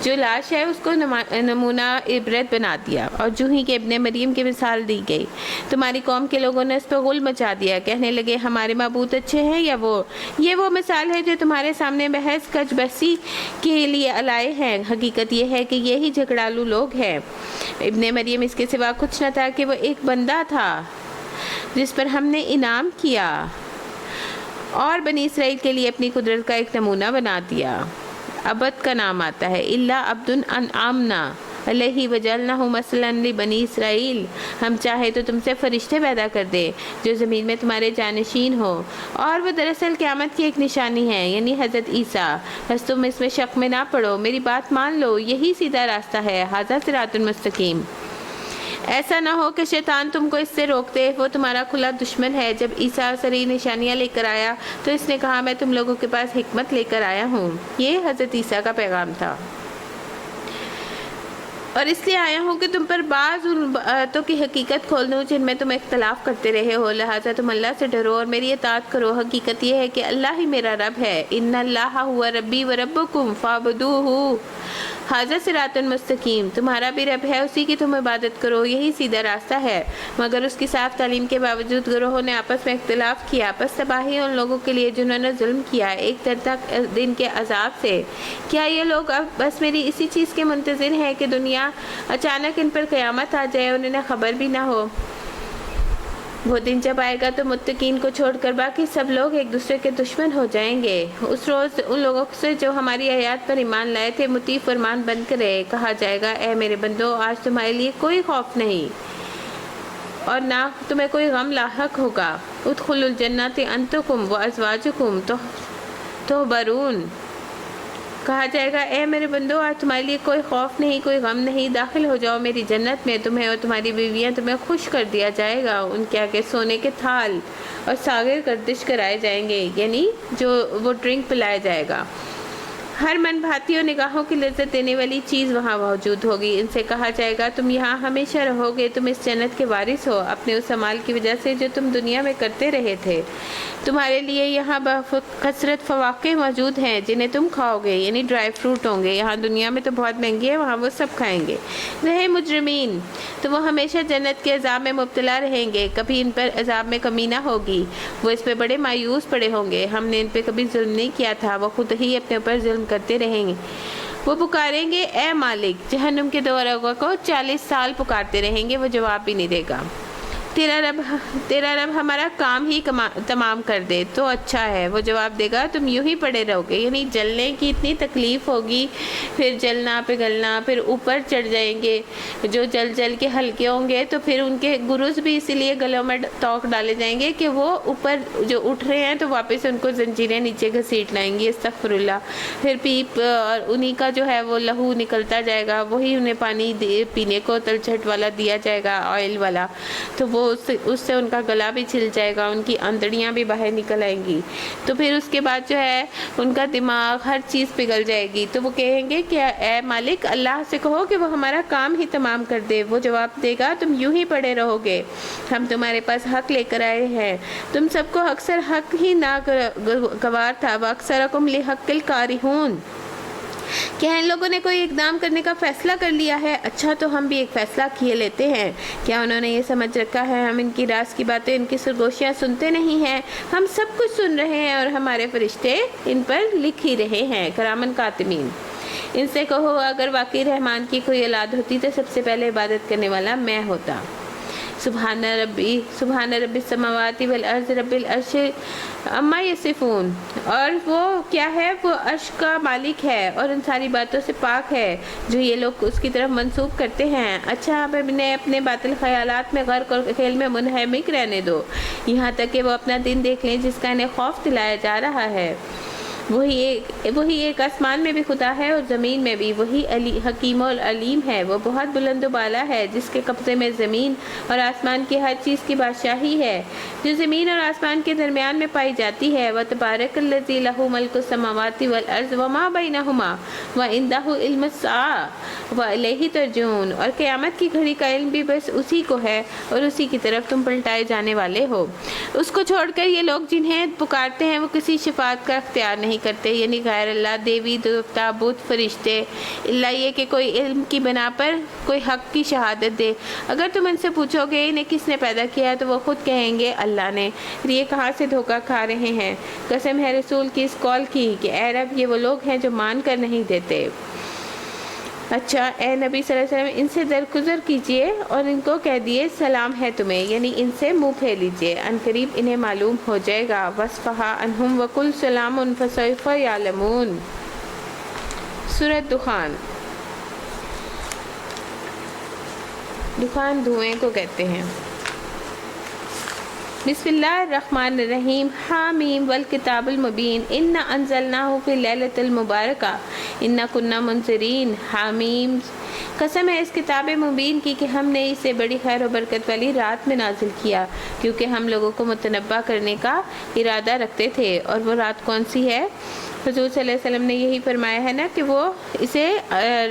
جو لاش ہے اس کو نمونہ عبرت بنا دیا، اور جو ہی کہ ابن مریم کی مثال دی گئی۔ تمہاری قوم کے لوگوں نے اس پہ غل مچا دیا، کہنے لگے ہمارے معبود اچھے ہیں یا وہ؟ یہ وہ مثال ہے جو تمہارے سامنے بحث کج بحثی کے لیے لائے ہیں۔ حقیقت یہ ہے کہ یہی جھگڑالو لوگ ہیں۔ ابن مریم اس کے سوا کچھ نہ تھا کہ وہ ایک بندہ تھا جس پر ہم نے انعام کیا اور بنی اسرائیل کے لیے اپنی قدرت کا ایک نمونہ بنا دیا۔ عبد کا نام آتا ہے، الا عبد انعمنا علیہ وجعلناہ مثلا لبنی اسرائیل۔ ہم چاہے تو تم سے فرشتے پیدا کر دے جو زمین میں تمہارے جانشین ہو، اور وہ دراصل قیامت کی ایک نشانی ہے، یعنی حضرت عیسیٰ۔ بس تم اس میں شک میں نہ پڑو، میری بات مان لو، یہی سیدھا راستہ ہے، ھذا صراط مستقیم۔ ایسا نہ ہو کہ شیطان تم کو اس سے روک دے، وہ تمہارا کھلا دشمن ہے۔ جب عیسیٰ سری نشانیاں لے کر آیا تو اس نے کہا میں تم لوگوں کے پاس حکمت لے کر آیا ہوں۔ یہ حضرت عیسیٰ کا پیغام تھا، اور اس لیے آیا ہوں کہ تم پر بعض ان باتوں کی حقیقت کھول دوں جن میں تم اختلاف کرتے رہے ہو، لہٰذا تم اللہ سے ڈرو اور میری اطاعت کرو۔ حقیقت یہ ہے کہ اللہ ہی میرا رب ہے، ان اللہ هو ربی و ربکم فاعبدوہ ھذا صراط مستقیم۔ تمہارا بھی رب ہے، اسی کی تم عبادت کرو، یہی سیدھا راستہ ہے۔ مگر اس کی صاف تعلیم کے باوجود گروہوں نے آپس میں اختلاف کیا، پس تباہی ان لوگوں کے لیے جنہوں نے ظلم کیا ایک دردناک دن کے عذاب سے۔ کیا یہ لوگ اب بس میری اسی چیز کے منتظر ہیں کہ دنیا اچانک ان پر قیامت آ جائے اور انہیں خبر بھی نہ ہو؟ وہ دن جب آئے گا تو متقین کو چھوڑ کر باقی سب لوگ ایک دوسرے کے دشمن ہو جائیں گے۔ اس روز ان لوگوں سے جو ہماری آیات پر ایمان لائے تھے مطیع فرمان بن کر رہے، کہا جائے گا اے میرے بندو آج تمہارے لیے کوئی خوف نہیں اور نہ تمہیں کوئی غم لاحق ہوگا۔ ادخلوا الجنۃ انتم وازواجکم تحبرون، کہا جائے گا اے میرے بندو آج تمہارے لیے کوئی خوف نہیں، کوئی غم نہیں، داخل ہو جاؤ میری جنت میں، تمہیں اور تمہاری بیویاں تمہیں خوش کر دیا جائے گا، ان کے آگے سونے کے تھال اور ساغر گردش کرائے جائیں گے، یعنی جو وہ ڈرنک پلایا جائے گا۔ ہر من بھاتی اور نگاہوں کی لذت دینے والی چیز وہاں موجود ہوگی۔ ان سے کہا جائے گا تم یہاں ہمیشہ رہو گے، تم اس جنت کے وارث ہو اپنے اس عمال کی وجہ سے جو تم دنیا میں کرتے رہے تھے۔ تمہارے لیے یہاں کثرت فواکہ موجود ہیں جنہیں تم کھاؤ گے، یعنی ڈرائی فروٹ ہوں گے، یہاں دنیا میں تو بہت مہنگی ہے، وہاں وہ سب کھائیں گے۔ رہے مجرمین تو وہ ہمیشہ جنت کے عذاب میں مبتلا رہیں گے، کبھی ان پر عذاب میں کمی نہ ہوگی، وہ اس پہ بڑے مایوس پڑے ہوں گے، ہم نے ان پہ کبھی ظلم نہیں کیا تھا، وہ خود ہی اپنے اوپر ظلم کرتے رہیں گے۔ وہ پکاریں گے اے مالک، جہنم کے دروازوں کو 40 سال پکارتے رہیں گے، وہ جواب بھی نہیں دے گا۔ تیرا رب ہمارا کام ہی تمام کر دے تو اچھا ہے، وہ جواب دے گا تم یوں ہی پڑے رہو گے، یعنی جلنے کی اتنی تکلیف ہوگی، پھر جلنا پگھلنا، پھر اوپر چڑھ جائیں گے، جو جل کے ہلکے ہوں گے تو پھر ان کے گروز بھی اسی لیے گلوں میں توق ڈالے جائیں گے کہ وہ اوپر جو اٹھ رہے ہیں تو واپس ان کو زنجیریں نیچے گھسیٹ لائیں گی، استغفر اللہ، پھر پیپ اور انہی کا جو ہے وہ لہو نکلتا جائے گا، وہی انہیں پانی پینے کو تلچھٹ والا دیا جائے گا، آئل والا، تو وہ اس سے ان کا گلا بھی چھل جائے گا، ان کی آندڑیاں بھی باہر نکل آئیں گی، تو پھر اس کے بعد جو ہے ان کا دماغ ہر چیز پگھل جائے گی، تو وہ کہیں گے کہ اے مالک اللہ سے کہو کہ وہ ہمارا کام ہی تمام کر دے، وہ جواب دے گا تم یوں ہی پڑے رہو گے، ہم تمہارے پاس حق لے کر آئے ہیں، تم سب کو اکثر حق ہی ناگوار تھا، وَأَكْثَرَكُمْ لِحَقِّ الْكَارِهُونَ، کیا ان لوگوں نے کوئی اقدام کرنے کا فیصلہ کر لیا ہے؟ اچھا تو ہم بھی ایک فیصلہ کیے لیتے ہیں، کیا انہوں نے یہ سمجھ رکھا ہے ہم ان کی راز کی باتیں، ان کی سرگوشیاں سنتے نہیں ہیں؟ ہم سب کچھ سن رہے ہیں اور ہمارے فرشتے ان پر لکھ ہی رہے ہیں، کرامن کاتبین۔ ان سے کہو اگر واقعی رحمان کی کوئی اولاد ہوتی تو سب سے پہلے عبادت کرنے والا میں ہوتا۔ سبحان ربی السماوات والارض رب العرش عما یصفون، اور وہ کیا ہے، وہ عرش کا مالک ہے اور ان ساری باتوں سے پاک ہے جو یہ لوگ اس کی طرف منسوب کرتے ہیں۔ اچھا آپ انہیں اپنے باطل خیالات میں غرق اور کھیل میں منہمک رہنے دو، یہاں تک کہ وہ اپنا دن دیکھ لیں جس کا انہیں خوف دلایا جا رہا ہے۔ وہی ایک آسمان میں بھی خدا ہے اور زمین میں بھی، وہی حکیم اور علیم ہے، وہ بہت بلند و بالا ہے جس کے قبضے میں زمین اور آسمان کی ہر چیز کی بادشاہی ہے، جو زمین اور آسمان کے درمیان میں پائی جاتی ہے۔ وَتَبَارَكَ الَّذِي لَهُ مُلْكُ السَّمَاوَاتِ وَالْأَرْضِ وَمَا بَيْنَهُمَا وَعِندَهُ عِلْمُ السَّاعَةِ وَإِلَيْهِ تُرْجَعُونَ، اور قیامت کی گھڑی کا علم بھی بس اسی کو ہے اور اسی کی طرف تم پلٹائے جانے والے ہو۔ اس کو چھوڑ کر یہ لوگ جنہیں پکارتے ہیں وہ کسی شفاعت کا اختیار نہیں کرتے، یعنی غیر اللہ، دیوی دیوتا، بت، فرشتے، اللہ یہ کہ کوئی علم کی بنا پر کوئی حق کی شہادت دے۔ اگر تم ان سے پوچھو گے انہیں کس نے پیدا کیا تو وہ خود کہیں گے اللہ نے، یہ کہاں سے دھوکہ کھا رہے ہیں۔ قسم ہے رسول کی اس قول کی کہ اے رب یہ وہ لوگ ہیں جو مان کر نہیں دیتے۔ اچھا اے نبی صلی اللہ علیہ وسلم ان سے درگزر کیجئے اور ان کو کہہ دیے سلام ہے تمہیں، یعنی ان سے منہ پھیر لیجئے، ان قریب انہیں معلوم ہو جائے گا۔ وَاصْفَحَ عَنْهُمْ وَقُلْ سَلَامٌ فَسَوْفَ يَعْلَمُونَ۔ سورۃ دخان۔ دخان دھوئیں کو کہتے ہیں۔ بسم اللہ الرحمن الرحیم، حامیم والکتاب المبین، انا انزلناہ فی لیلۃ المبارکہ انا کنا منذرین۔ حامیم، قسم ہے اس کتاب مبین کی کہ ہم نے اسے بڑی خیر و برکت والی رات میں نازل کیا، کیونکہ ہم لوگوں کو متنبہ کرنے کا ارادہ رکھتے تھے۔ اور وہ رات کون سی ہے؟ حضور صلی اللہ علیہ وسلم نے یہی فرمایا ہے نا کہ وہ اسے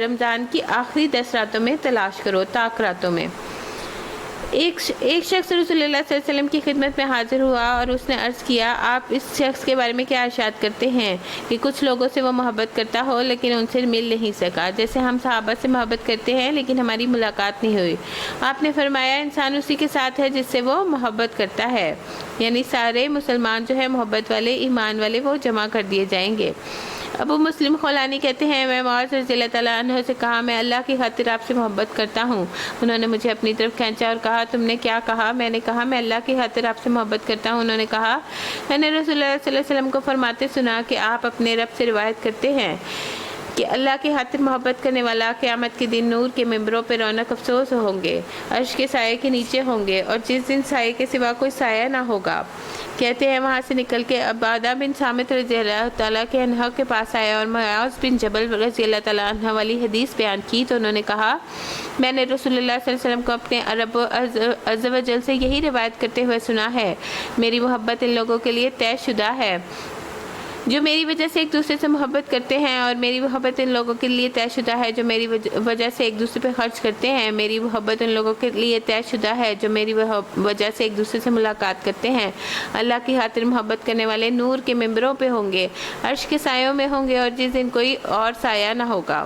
رمضان کی آخری 10 راتوں میں تلاش کرو، طاق راتوں میں۔ ایک شخص رسول اللہ صلی اللہ علیہ وسلم کی خدمت میں حاضر ہوا اور اس نے عرض کیا آپ اس شخص کے بارے میں کیا ارشاد کرتے ہیں کہ کچھ لوگوں سے وہ محبت کرتا ہو لیکن ان سے مل نہیں سکا، جیسے ہم صحابہ سے محبت کرتے ہیں لیکن ہماری ملاقات نہیں ہوئی۔ آپ نے فرمایا انسان اسی کے ساتھ ہے جس سے وہ محبت کرتا ہے، یعنی سارے مسلمان جو ہے محبت والے، ایمان والے، وہ جمع کر دیے جائیں گے۔ ابو مسلم خولانی کہتے ہیں میں معاذ رضی اللہ تعالیٰ عنہ سے کہا میں اللہ کی خاطر آپ سے محبت کرتا ہوں۔ انہوں نے مجھے اپنی طرف کھینچا اور کہا تم نے کیا کہا؟ میں نے کہا میں اللہ کی خاطر آپ سے محبت کرتا ہوں۔ انہوں نے کہا میں نے رسول اللہ صلی اللہ علیہ وسلم کو فرماتے سنا کہ آپ اپنے رب سے روایت کرتے ہیں کہ اللہ کی خاطر محبت کرنے والا قیامت کے دن نور کے ممبروں پہ رونق افسوس ہوں گے، عرش کے سائے کے نیچے ہوں گے، اور جس دن سائے کے سوا کوئی سایہ نہ ہوگا۔ کہتے ہیں وہاں سے نکل کے عبادہ بن صامت رضی اللہ تعالیٰ کے عنہ کے پاس آیا اور معاذ بن جبل رضی اللہ تعالیٰ عنہ والی حدیث بیان کی تو انہوں نے کہا میں نے رسول اللہ صلی اللہ علیہ وسلم کو اپنے رب عز و جل سے یہی روایت کرتے ہوئے سنا ہے، میری محبت ان لوگوں کے لیے طے شدہ ہے جو میری وجہ سے ایک دوسرے سے محبت کرتے ہیں، اور میری محبت ان لوگوں کے لیے طے شدہ ہے جو میری وجہ سے ایک دوسرے پہ خرچ کرتے ہیں، میری محبت ان لوگوں کے لیے طے شدہ ہے جو میری وجہ سے ایک دوسرے سے ملاقات کرتے ہیں۔ اللہ کی خاطر محبت کرنے والے نور کے ممبروں پہ ہوں گے، عرش کے سایوں میں ہوں گے، اور جس دن کوئی اور سایہ نہ ہوگا۔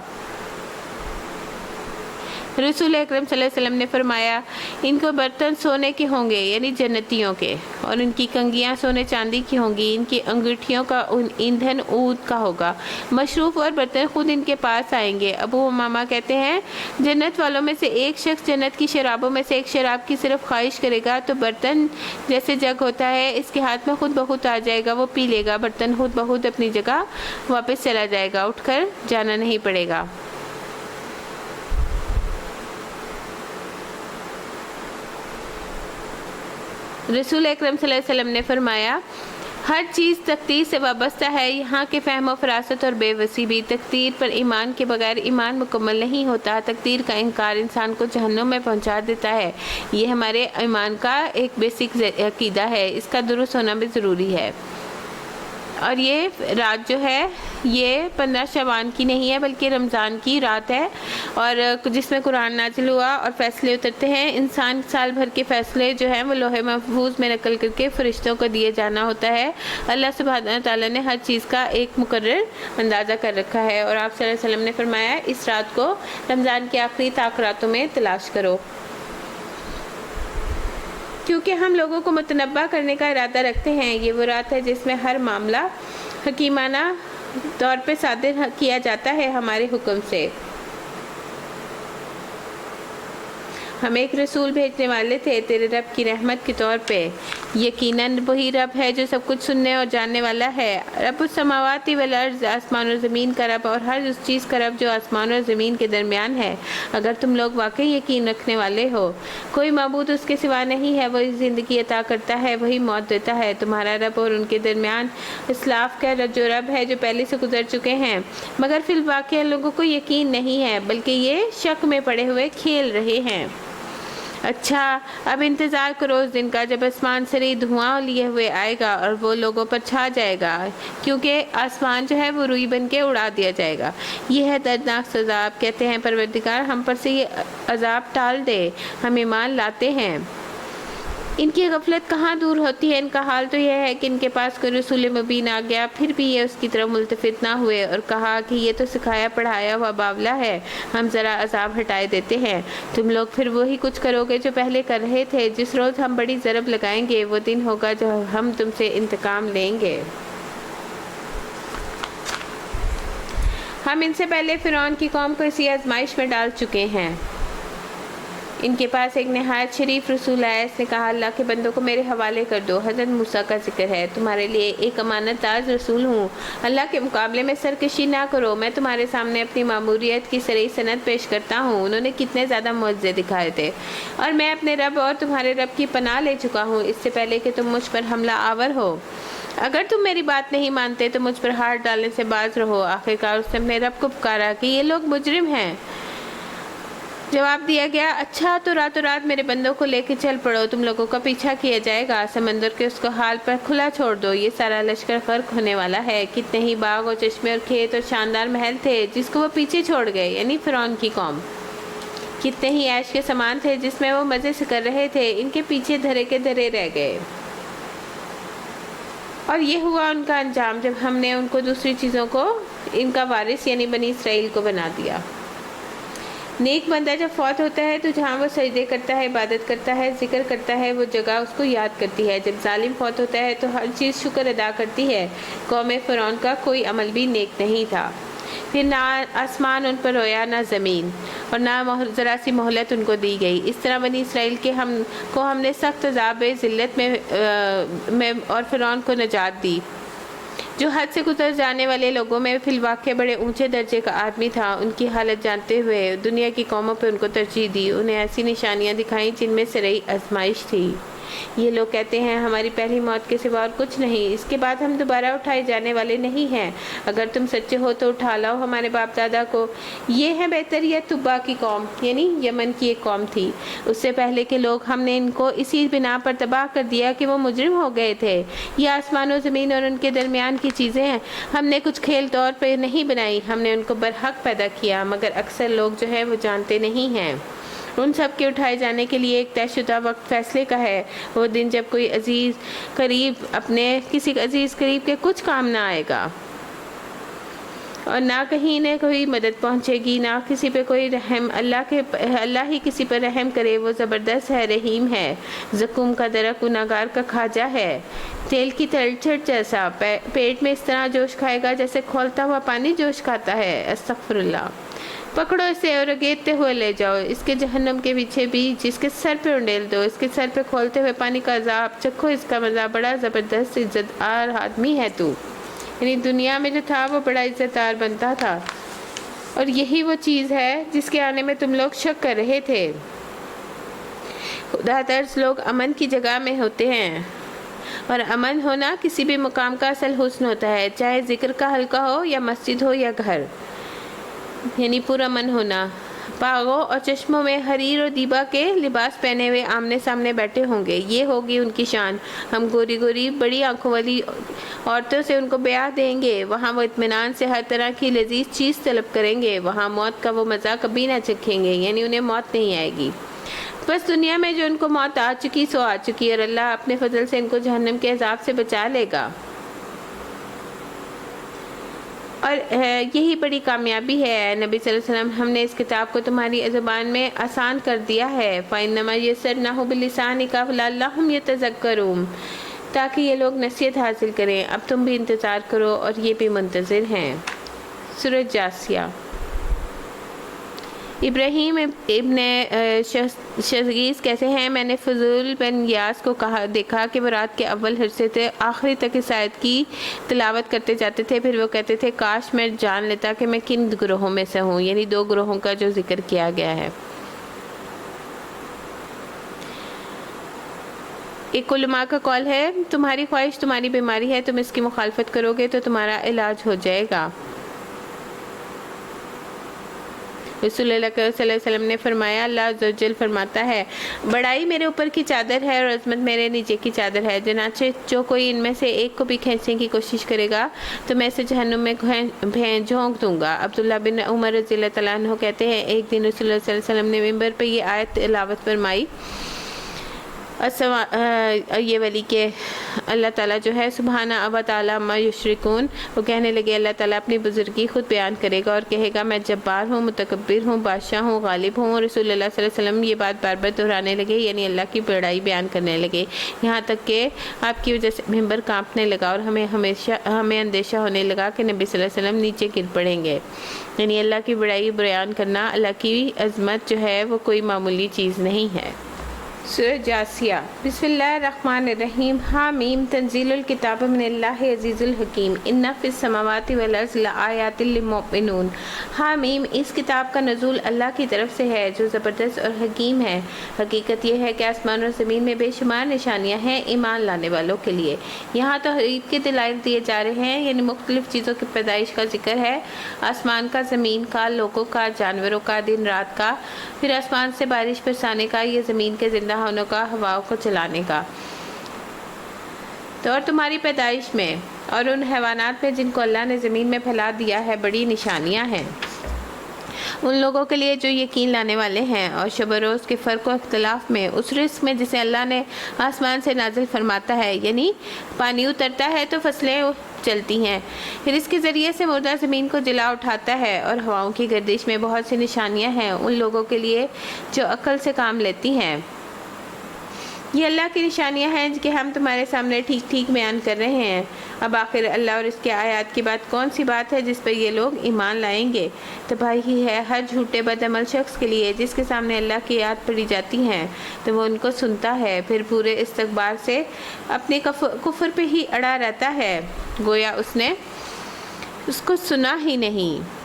رسول اکرم صلی اللہ علیہ وسلم نے فرمایا ان کو برتن سونے کے ہوں گے یعنی جنتیوں کے، اور ان کی کنگیاں سونے چاندی کی ہوں گی، ان کی انگوٹھیوں کا ایندھن عود کا ہوگا، مشروف اور برتن خود ان کے پاس آئیں گے۔ ابو امامہ کہتے ہیں جنت والوں میں سے ایک شخص جنت کی شرابوں میں سے ایک شراب کی صرف خواہش کرے گا تو برتن جیسے جگ ہوتا ہے اس کے ہاتھ میں خود بخود آ جائے گا، وہ پی لے گا، برتن خود بخود اپنی جگہ واپس چلا جائے گا، اٹھ کر جانا نہیں پڑے گا۔ رسول اکرم صلی اللہ علیہ وسلم نے فرمایا ہر چیز تقدیر سے وابستہ ہے، یہاں کے فہم و فراست اور بے وسی بھی۔ تقدیر پر ایمان کے بغیر ایمان مکمل نہیں ہوتا، تقدیر کا انکار انسان کو جہنم میں پہنچا دیتا ہے۔ یہ ہمارے ایمان کا ایک بیسک عقیدہ ہے، اس کا درست ہونا بھی ضروری ہے۔ اور یہ رات جو ہے یہ 15 شعبان کی نہیں ہے بلکہ رمضان کی رات ہے، اور جس میں قرآن نازل ہوا اور فیصلے اترتے ہیں۔ انسان سال بھر کے فیصلے جو ہیں وہ لوح محفوظ میں نقل کر کے فرشتوں کو دیے جانا ہوتا ہے۔ اللہ سبحانہ تعالیٰ نے ہر چیز کا ایک مقرر اندازہ کر رکھا ہے، اور آپ صلی اللہ علیہ وسلم نے فرمایا اس رات کو رمضان کے آخری راتوں میں تلاش کرو، کیونکہ ہم لوگوں کو متنبع کرنے کا ارادہ رکھتے ہیں۔ یہ وہ رات ہے جس میں ہر معاملہ حکیمانہ طور پہ صادر کیا جاتا ہے ہمارے حکم سے۔ ہم ایک رسول بھیجنے والے تھے تیرے رب کی رحمت کے طور پہ، یقیناً وہی رب ہے جو سب کچھ سننے اور جاننے والا ہے۔ رب السماوات والارض، آسمان و زمین کا رب، اور ہر اس چیز کا رب جو آسمان اور زمین کے درمیان ہے۔ اگر تم لوگ واقعی یقین رکھنے والے ہو، کوئی معبود اس کے سوا نہیں ہے، وہی زندگی عطا کرتا ہے، وہی موت دیتا ہے۔ تمہارا رب اور ان کے درمیان اسلاف کا جو رب ہے جو پہلے سے گزر چکے ہیں، مگر فی الواقع لوگوں کو یقین نہیں ہے بلکہ یہ شک میں پڑے ہوئے کھیل رہے ہیں۔ اچھا اب انتظار کرو اس دن کا جب آسمان سری دھواں لیے ہوئے آئے گا اور وہ لوگوں پر چھا جائے گا، کیونکہ آسمان جو ہے وہ روئی بن کے اڑا دیا جائے گا۔ یہ ہے دردناک سزا۔ آپ کہتے ہیں پروردگار ہم پر سے یہ عذاب ٹال دے، ہم ایمان لاتے ہیں۔ ان کی غفلت کہاں دور ہوتی ہے، ان کا حال تو یہ ہے کہ ان کے پاس کوئی رسول مبین آ گیا، پھر بھی یہ اس کی طرف ملتفت نہ ہوئے اور کہا کہ یہ تو سکھایا پڑھایا ہوا باولا ہے، ہم ذرا عذاب ہٹائے دیتے ہیں۔ تم لوگ پھر وہی کچھ کرو گے جو پہلے کر رہے تھے۔ جس روز ہم بڑی ضرب لگائیں گے وہ دن ہوگا جو ہم تم سے انتقام لیں گے۔ ہم ان سے پہلے فرعون کی قوم کو اسی آزمائش میں ڈال چکے ہیں۔ ان کے پاس ایک نہایت شریف رسول آیا، اس نے کہا اللہ کے بندوں کو میرے حوالے کر دو۔ حضرت موسیٰ کا ذکر ہے، تمہارے لیے ایک امانت دار رسول ہوں، اللہ کے مقابلے میں سرکشی نہ کرو۔ میں تمہارے سامنے اپنی ماموریت کی صریح سند پیش کرتا ہوں۔ انہوں نے کتنے زیادہ معجزے دکھائے تھے، اور میں اپنے رب اور تمہارے رب کی پناہ لے چکا ہوں اس سے پہلے کہ تم مجھ پر حملہ آور ہو۔ اگر تم میری بات نہیں مانتے تو مجھ پر ہاتھ ڈالنے سے باز رہو۔ آخرکار اس نے اپنے رب کو پکارا کہ یہ لوگ مجرم ہیں۔ جواب دیا گیا اچھا تو راتوں رات میرے بندوں کو لے کے چل پڑو، تم لوگوں کا پیچھا کیا جائے گا، سمندر کے اس کو حال پر کھلا چھوڑ دو، یہ سارا لشکر غرق ہونے والا ہے۔ کتنے ہی باغ اور چشمے اور کھیت اور شاندار محل تھے جس کو وہ پیچھے چھوڑ گئے، یعنی فرعون کی قوم۔ کتنے ہی عیش کے سامان تھے جس میں وہ مزے سے کر رہے تھے، ان کے پیچھے دھرے کے دھرے رہ گئے۔ اور یہ ہوا ان کا انجام جب ہم نے ان کو دوسری چیزوں کو ان کا وارث یعنی بنی اسرائیل کو بنا دیا۔ نیک بندہ جب فوت ہوتا ہے تو جہاں وہ سجدے کرتا ہے، عبادت کرتا ہے، ذکر کرتا ہے، وہ جگہ اس کو یاد کرتی ہے۔ جب ظالم فوت ہوتا ہے تو ہر چیز شکر ادا کرتی ہے۔ قوم فرعون کا کوئی عمل بھی نیک نہیں تھا۔ پھر نہ آسمان ان پر رویا نہ زمین، اور نہ ذرا سی مہلت ان کو دی گئی۔ اس طرح بنی اسرائیل کے ہم نے سخت عذاب ذلت میں اور فرعون کو نجات دی، جو حد سے گزر جانے والے لوگوں میں فی الواقع بڑے اونچے درجے کا آدمی تھا۔ ان کی حالت جانتے ہوئے دنیا کی قوموں پہ ان کو ترجیح دی، انہیں ایسی نشانیاں دکھائیں جن میں سرئی آزمائش تھی۔ یہ لوگ کہتے ہیں ہماری پہلی موت کے سوا اور کچھ نہیں، اس کے بعد ہم دوبارہ اٹھائے جانے والے نہیں ہیں۔ اگر تم سچے ہو تو اٹھا لاؤ ہمارے باپ دادا کو۔ یہ ہے بہتریت تبا کی قوم، یعنی یمن کی ایک قوم تھی۔ اس سے پہلے کے لوگ، ہم نے ان کو اسی بنا پر تباہ کر دیا کہ وہ مجرم ہو گئے تھے۔ یہ آسمان و زمین اور ان کے درمیان کی چیزیں ہیں، ہم نے کچھ کھیل طور پہ نہیں بنائی، ہم نے ان کو برحق پیدا کیا، مگر اکثر لوگ جو ہے وہ جانتے نہیں ہیں۔ ان سب کے اٹھائے جانے کے لیے ایک طے شدہ وقت فیصلے کا ہے، وہ دن جب کوئی عزیز قریب اپنے کسی عزیز قریب کے کچھ کام نہ آئے گا، اور نہ کہیں انہیں کوئی مدد پہنچے گی، نہ کسی پہ کوئی رحم۔ اللہ ہی کسی پر رحم کرے، وہ زبردست ہے، رحیم ہے۔ زقوم کا درخت گناہگار کا کھاجا ہے، تیل کی تلچھٹ جیسا، پیٹ میں اس طرح جوش کھائے گا جیسے کھولتا ہوا پانی جوش کھاتا ہے۔ استغفر اللہ۔ پکڑو اسے اور اگیتے ہوئے لے جاؤ، اس کے جہنم کے پیچھے بھی، جس کے سر پہ انڈیل دو، اس کے سر پہ کھولتے ہوئے پانی کا عذاب چکھو، اس کا مزہ، بڑا زبردست عزت دار آدمی ہے تو۔ یعنی دنیا میں جو تھا وہ بڑا عزت دار بنتا تھا، اور یہی وہ چیز ہے جس کے آنے میں تم لوگ شک کر رہے تھے۔ خدا ترس لوگ امن کی جگہ میں ہوتے ہیں، اور امن ہونا کسی بھی مقام کا اصل حسن ہوتا ہے، چاہے ذکر کا حلقہ ہو یا مسجد ہو یا گھر، یعنی پرامن ہونا۔ باغوں اور چشموں میں حریر اور دیبا کے لباس پہنے ہوئے آمنے سامنے بیٹھے ہوں گے، یہ ہوگی ان کی شان۔ ہم گوری گوری بڑی آنکھوں والی عورتوں سے ان کو بیاہ دیں گے، وہاں وہ اطمینان سے ہر طرح کی لذیذ چیز طلب کریں گے، وہاں موت کا وہ مزہ کبھی نہ چکھیں گے، یعنی انہیں موت نہیں آئے گی۔ بس دنیا میں جو ان کو موت آ چکی سو آ چکی، اور اللہ اپنے فضل سے ان کو جہنم کے عذاب سے بچا لے گا، اور یہی بڑی کامیابی ہے۔ نبی صلی اللہ علیہ وسلم، ہم نے اس کتاب کو تمہاری زبان میں آسان کر دیا ہے، فَإِنَّمَا يَسَّرْنَاهُ بِلِسَانِكَ لَعَلَّهُمْ يَتَذَكَّرُونَ، تاکہ یہ لوگ نصیحت حاصل کریں۔ اب تم بھی انتظار کرو اور یہ بھی منتظر ہیں۔ سورۃ جاثیہ۔ ابراہیم ابن شزگیز کہتے ہیں، میں نے فضول بن یاس کو دیکھا کہ وہ رات کے اول حصے سے آخری تک اس آیت کی تلاوت کرتے جاتے تھے، پھر وہ کہتے تھے کاش میں جان لیتا کہ میں کن گروہوں میں سے ہوں، یعنی دو گروہوں کا جو ذکر کیا گیا ہے۔ ایک علماء کا قول ہے، تمہاری خواہش تمہاری بیماری ہے، تم اس کی مخالفت کرو گے تو تمہارا علاج ہو جائے گا۔ رسول اللہ صلی اللہ علیہ وسلم نے فرمایا، اللہ عز و جل فرماتا ہے، بڑائی میرے اوپر کی چادر ہے اور عظمت میرے نیچے کی چادر ہے، چنانچہ جو کوئی ان میں سے ایک کو بھی کھینچنے کی کوشش کرے گا تو میں اسے جہنم میں جھونک دوں گا۔ عبداللہ بن عمر رضی اللہ تعالیٰ عنہ کہتے ہیں، ایک دن رسول اللہ صلی اللہ علیہ وسلم نے ممبر پہ یہ آیت تلاوت فرمائی، یہ ولی کہ اللہ تعالیٰ جو ہے سبحانہ و تعالیٰ ما یشرکون، وہ کہنے لگے اللہ تعالیٰ اپنی بزرگی خود بیان کرے گا اور کہے گا میں جبار ہوں، متکبر ہوں، بادشاہ ہوں، غالب ہوں۔ رسول اللہ صلی اللہ علیہ وسلم یہ بات بار بار دہرانے لگے، یعنی اللہ کی بڑائی بیان کرنے لگے، یہاں تک کہ آپ کی وجہ سے ممبر کانپنے لگا اور ہمیں اندیشہ ہونے لگا کہ نبی صلی اللہ علیہ وسلم نیچے گر پڑیں گے۔ یعنی اللہ کی بڑائی بیان کرنا، اللہ کی عظمت جو ہے وہ کوئی معمولی چیز نہیں ہے۔ سورۃ جاثیہ۔ بسم اللہ الرحمن الرحیم۔ حامیم، تنزیل الکتاب من اللہ عزیز الحکیم، ان فی السماوات والارض لآیات للمؤمنون۔ حامیم، اس کتاب کا نزول اللہ کی طرف سے ہے جو زبردست اور حکیم ہے۔ حقیقت یہ ہے کہ آسمان اور زمین میں بے شمار نشانیاں ہیں ایمان لانے والوں کے لیے۔ یہاں توحید کے دلائل دیے جا رہے ہیں، یعنی مختلف چیزوں کی پیدائش کا ذکر ہے، آسمان کا، زمین کا، لوگوں کا، جانوروں کا، دن رات کا، پھر آسمان سے بارش برسانے کا، یہ زمین کے زندہ ہونے کا، ہواؤں کو چلانے کا، تو اور تمہاری پیدائش میں اور ان حیوانات میں جن کو اللہ نے زمین میں پھیلا دیا ہے بڑی نشانیاں ہیں ان لوگوں کے لیے جو یقین لانے والے ہیں۔ اور شب و روز کے فرق و اختلاف میں، اس رزق میں جسے اللہ نے آسمان سے نازل فرماتا ہے، یعنی پانی اترتا ہے تو فصلیں چلتی ہیں، پھر اس کے ذریعے سے مردہ زمین کو جلا اٹھاتا ہے، اور ہواؤں کی گردش میں بہت سی نشانیاں ہیں ان لوگوں کے لیے جو عقل سے کام لیتی ہیں۔ یہ اللہ کی نشانیاں ہیں کہ ہم تمہارے سامنے ٹھیک ٹھیک بیان کر رہے ہیں۔ اب آخر اللہ اور اس کے آیات کی بات کون سی بات ہے جس پر یہ لوگ ایمان لائیں گے؟ تباہی ہی ہے ہر جھوٹے بد عمل شخص کے لیے جس کے سامنے اللہ کی آیات پڑھی جاتی ہیں تو وہ ان کو سنتا ہے، پھر پورے استکبار سے اپنے کفر پہ ہی اڑا رہتا ہے، گویا اس نے اس کو سنا ہی نہیں۔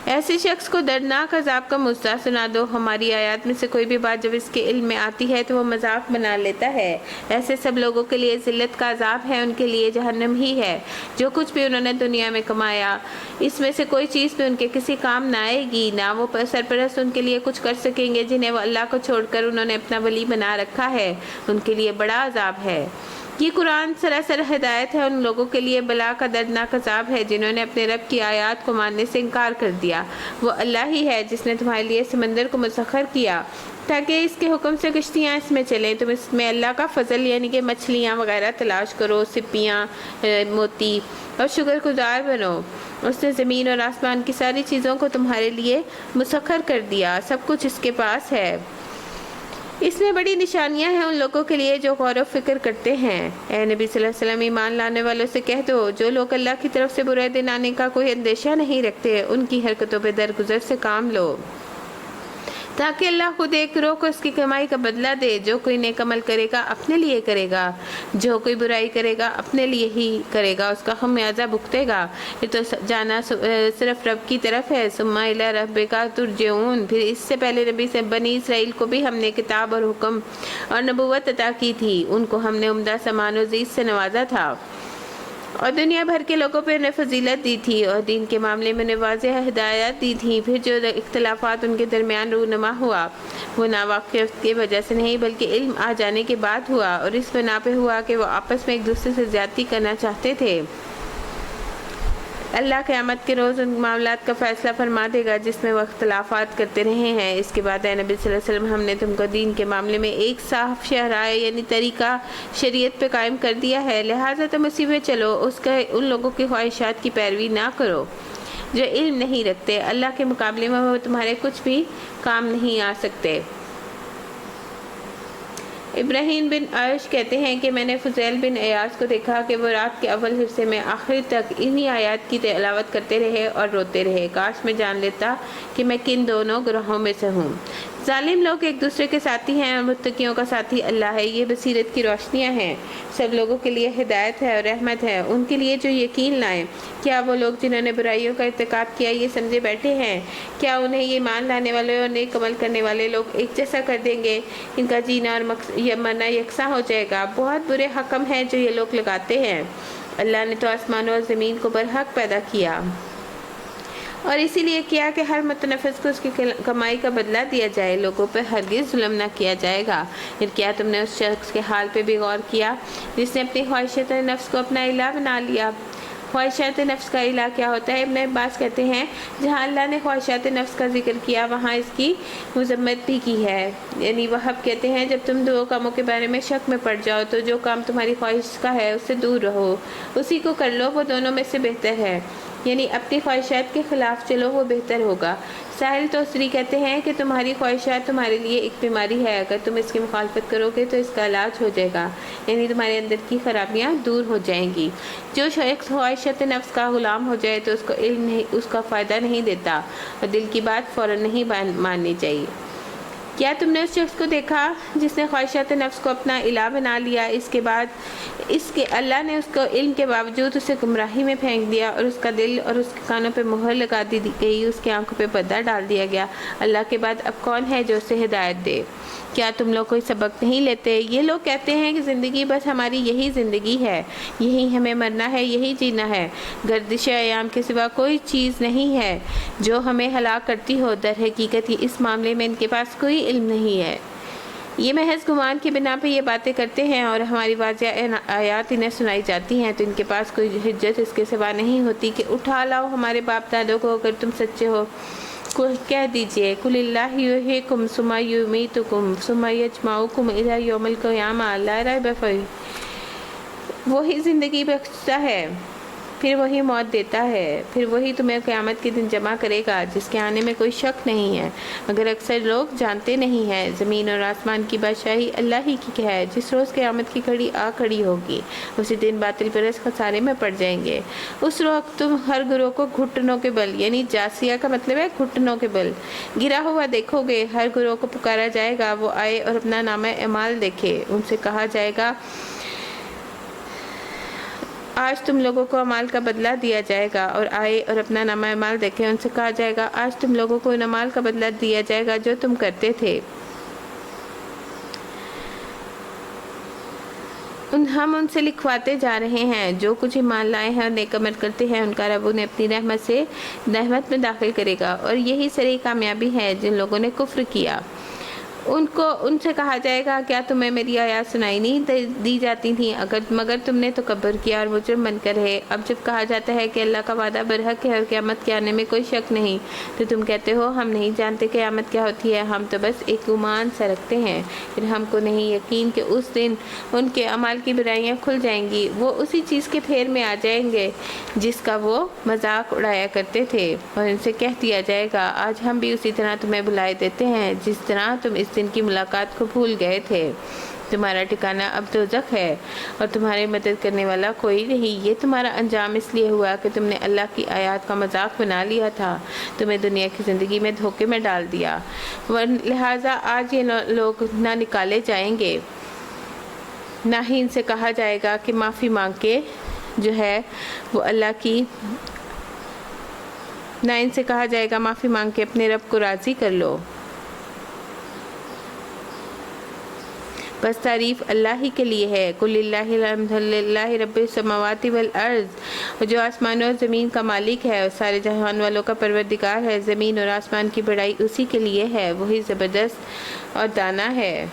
ایسے شخص کو دردناک عذاب کا مزہ سنا دو۔ ہماری آیات میں سے کوئی بھی بات جب اس کے علم میں آتی ہے تو وہ مذاق بنا لیتا ہے۔ ایسے سب لوگوں کے لیے ذلت کا عذاب ہے، ان کے لیے جہنم ہی ہے۔ جو کچھ بھی انہوں نے دنیا میں کمایا اس میں سے کوئی چیز بھی ان کے کسی کام نہ آئے گی، نہ وہ سرپرست ان کے لیے کچھ کر سکیں گے جنہیں وہ اللہ کو چھوڑ کر انہوں نے اپنا ولی بنا رکھا ہے، ان کے لیے بڑا عذاب ہے۔ یہ قرآن سراسر ہدایت ہے، ان لوگوں کے لیے بلا کا دردناک عذاب ہے جنہوں نے اپنے رب کی آیات کو ماننے سے انکار کر دیا۔ وہ اللہ ہی ہے جس نے تمہارے لیے سمندر کو مسخر کیا تاکہ اس کے حکم سے کشتیاں اس میں چلیں، تم اس میں اللہ کا فضل یعنی کہ مچھلیاں وغیرہ تلاش کرو، سپیاں، موتی، اور شکر گزار بنو۔ اس نے زمین اور آسمان کی ساری چیزوں کو تمہارے لیے مسخر کر دیا، سب کچھ اس کے پاس ہے۔ اس میں بڑی نشانیاں ہیں ان لوگوں کے لیے جو غور و فکر کرتے ہیں۔ اے نبی صلی اللہ علیہ وسلم، ایمان لانے والوں سے کہہ دو جو لوگ اللہ کی طرف سے برے دن آنے کا کوئی اندیشہ نہیں رکھتے ان کی حرکتوں پہ درگزر سے کام لو تاکہ اللہ خود ایک روح کو اس کی کمائی کا بدلہ دے۔ جو کوئی نیک عمل کرے گا اپنے لیے کرے گا، جو کوئی برائی کرے گا اپنے لیے ہی کرے گا، اس کا خمیازہ بھگتے گا۔ یہ تو جانا صرف رب کی طرف ہے۔ ثم الی ربک ترجعون۔ پھر اس سے پہلے نبی سے بنی اسرائیل کو بھی ہم نے کتاب اور حکم اور نبوت عطا کی تھی، ان کو ہم نے عمدہ سامان و زیست سے نوازا تھا اور دنیا بھر کے لوگوں پہ انہیں فضیلت دی تھی اور دین کے معاملے میں انہیں واضح ہدایات دی تھی۔ پھر جو اختلافات ان کے درمیان رونما ہوا وہ ناواقفیت کی وجہ سے نہیں بلکہ علم آ جانے کے بعد ہوا، اور اس بنا پہ ہوا کہ وہ آپس میں ایک دوسرے سے زیادتی کرنا چاہتے تھے۔ اللہ قیامت کے روز ان معاملات کا فیصلہ فرما دے گا جس میں وہ اختلافات کرتے رہے ہیں۔ اس کے بعد اے نبی صلی اللہ علیہ وسلم، ہم نے تم کو دین کے معاملے میں ایک صاف شہرائے یعنی طریقہ شریعت پہ قائم کر دیا ہے، لہٰذا تم اسی پہ چلو، اس کا ان لوگوں کی خواہشات کی پیروی نہ کرو جو علم نہیں رکھتے، اللہ کے مقابلے میں وہ تمہارے کچھ بھی کام نہیں آ سکتے۔ ابراہیم بن عرش کہتے ہیں کہ میں نے فضیل بن ایاز کو دیکھا کہ وہ رات کے اول حصے میں آخر تک انہی آیات کی تلاوت کرتے رہے اور روتے رہے۔ کاش میں جان لیتا کہ میں کن دونوں گروہوں میں سے ہوں۔ ظالم لوگ ایک دوسرے کے ساتھی ہیں اور متقیوں کا ساتھی اللہ ہے۔ یہ بصیرت کی روشنیاں ہیں، سب لوگوں کے لیے ہدایت ہے اور رحمت ہے ان کے لیے جو یقین لائیں۔ کیا وہ لوگ جنہوں نے برائیوں کا ارتکاب کیا یہ سمجھے بیٹھے ہیں؟ کیا انہیں یہ ایمان لانے والے اور نیک عمل کرنے والے لوگ ایک جیسا کر دیں گے؟ ان کا جینا اور مرنا یکساں ہو جائے گا۔ بہت برے حکم ہیں جو یہ لوگ لگاتے ہیں۔ اللہ نے تو آسمانوں اور زمین کو برحق پیدا کیا اور اسی لیے کیا کہ ہر متنفس کو اس کی کمائی کا بدلہ دیا جائے، لوگوں پر ہرگز ظلم نہ کیا جائے گا۔ پھر کیا تم نے اس شخص کے حال پہ بھی غور کیا جس نے اپنی خواہشات نفس کو اپنا الہ بنا لیا؟ خواہشات نفس کا الہ کیا ہوتا ہے؟ ابن عباس کہتے ہیں جہاں اللہ نے خواہشات نفس کا ذکر کیا وہاں اس کی مذمت بھی کی ہے۔ یعنی وہب کہتے ہیں جب تم دو کاموں کے بارے میں شک میں پڑ جاؤ تو جو کام تمہاری خواہش کا ہے اس سے دور رہو، اسی کو کر لو، وہ دونوں میں سے بہتر ہے۔ یعنی اپنی خواہشات کے خلاف چلو، وہ بہتر ہوگا۔ ساحل توسری کہتے ہیں کہ تمہاری خواہشات تمہارے لیے ایک بیماری ہے، اگر تم اس کی مخالفت کرو گے تو اس کا علاج ہو جائے گا، یعنی تمہارے اندر کی خرابیاں دور ہو جائیں گی۔ جو شخص خواہشات نفس کا غلام ہو جائے تو اس کو علم نہیں، اس کا فائدہ نہیں دیتا اور دل کی بات فوراً نہیں ماننی چاہیے۔ کیا تم نے اس شخص کو دیکھا جس نے خواہشات نفس کو اپنا الہ بنا لیا، اس کے بعد اللہ نے اس کو علم کے باوجود اسے گمراہی میں پھینک دیا اور اس کا دل اور اس کے کانوں پہ مہر لگا دی گئی، اس کی آنکھوں پہ پردہ ڈال دیا گیا۔ اللہ کے بعد اب کون ہے جو اسے ہدایت دے؟ کیا تم لوگ کوئی سبق نہیں لیتے؟ یہ لوگ کہتے ہیں کہ زندگی بس ہماری یہی زندگی ہے، یہی ہمیں مرنا ہے، یہی جینا ہے، گردش ایام کے سوا کوئی چیز نہیں ہے جو ہمیں ہلاک کرتی ہو۔ در حقیقت اس معاملے میں ان کے پاس کوئی علم نہیں ہے، یہ محض گمان کی بنا پہ یہ باتیں کرتے ہیں اور ہماری واضح آیات انہیں سنائی جاتی ہیں تو ان کے پاس کوئی حجت اس کے سوا نہیں ہوتی کہ اٹھا لاؤ ہمارے باپ دادوں کو اگر تم سچے ہو۔ کہہ دیجئے قل اللہ یحییکم ثم یمیتکم ثم یجمعکم الی یوم القیامہ لا ریب فیہ۔ وہی زندگی بخشتا ہے، پھر وہی موت دیتا ہے، پھر وہی تمہیں قیامت کے دن جمع کرے گا جس کے آنے میں کوئی شک نہیں ہے، مگر اکثر لوگ جانتے نہیں ہیں۔ زمین اور آسمان کی بادشاہی اللہ ہی کی ہے۔ جس روز قیامت کی گھڑی آ کھڑی ہوگی اسی دن باطل پرست خسارے میں پڑ جائیں گے۔ اس وقت تم ہر گروہ کو گھٹنوں کے بل، یعنی جاسیہ کا مطلب ہے گھٹنوں کے بل، گرا ہوا دیکھو گے۔ ہر گروہ کو پکارا جائے گا، وہ آئے اور اپنا نامہ اعمال دیکھے۔ ان سے کہا جائے گا آج تم لوگوں کو اعمال کا بدلہ دیا جائے گا، اور آئے اور اپنا نامہ اعمال دیکھیں۔ ان سے کہا جائے گا آج تم لوگوں کو ان اعمال کا بدلہ دیا جائے گا جو تم کرتے تھے۔ ہم ان سے لکھواتے جا رہے ہیں جو کچھ ایمان لائے ہیں اور نیک عمل کرتے ہیں، ان کا رب انہیں اپنی رحمت میں داخل کرے گا، اور یہی سری کامیابی ہے جن لوگوں نے کفر کیا۔ ان سے کہا جائے گا کیا تمہیں میری آیات سنائی نہیں دی جاتی تھیں مگر تم نے تکبر کیا اور مجرم بن کر رہے۔ اب جب کہا جاتا ہے کہ اللہ کا وعدہ برحق ہے اور قیامت کے آنے میں کوئی شک نہیں، تو تم کہتے ہو ہم نہیں جانتے قیامت کیا ہوتی ہے، ہم تو بس ایک گمان سا رکھتے ہیں۔ پھر ہم کو نہیں یقین کہ اس دن ان کے اعمال کی برائیاں کھل جائیں گی، وہ اسی چیز کے پھیر میں آ جائیں گے جس کا وہ مذاق اڑایا کرتے تھے، اور ان سے کہہ دیا جائے گا آج ہم بھی اسی طرح تمہیں بلائے دیتے ہیں جس طرح تم اس دن کی ملاقات کو بھول گئے تھے۔ تمہارا ٹھکانہ اب دوزخ ہے اور تمہاری مدد کرنے والا کوئی نہیں۔ یہ تمہارا انجام اس لیے ہوا کہ تم نے اللہ کی آیات کا مذاق بنا لیا تھا، تمہیں دنیا کی زندگی میں دھوکے میں ڈال دیا، لہٰذا آج یہ لوگ نہ نکالے جائیں گے، نہ ہی ان سے کہا جائے گا کہ معافی مانگ کے جو ہے وہ اللہ کی، نہ ان سے کہا جائے گا معافی مانگ کے اپنے رب کو راضی کر لو۔ بس تعریف اللہ ہی کے لیے ہے۔ قل للہ الحمد للہ رب السماوات والارض، جو آسمان اور زمین کا مالک ہے اور سارے جہان والوں کا پروردگار ہے۔ زمین اور آسمان کی بڑائی اسی کے لیے ہے، وہی زبردست اور دانا ہے۔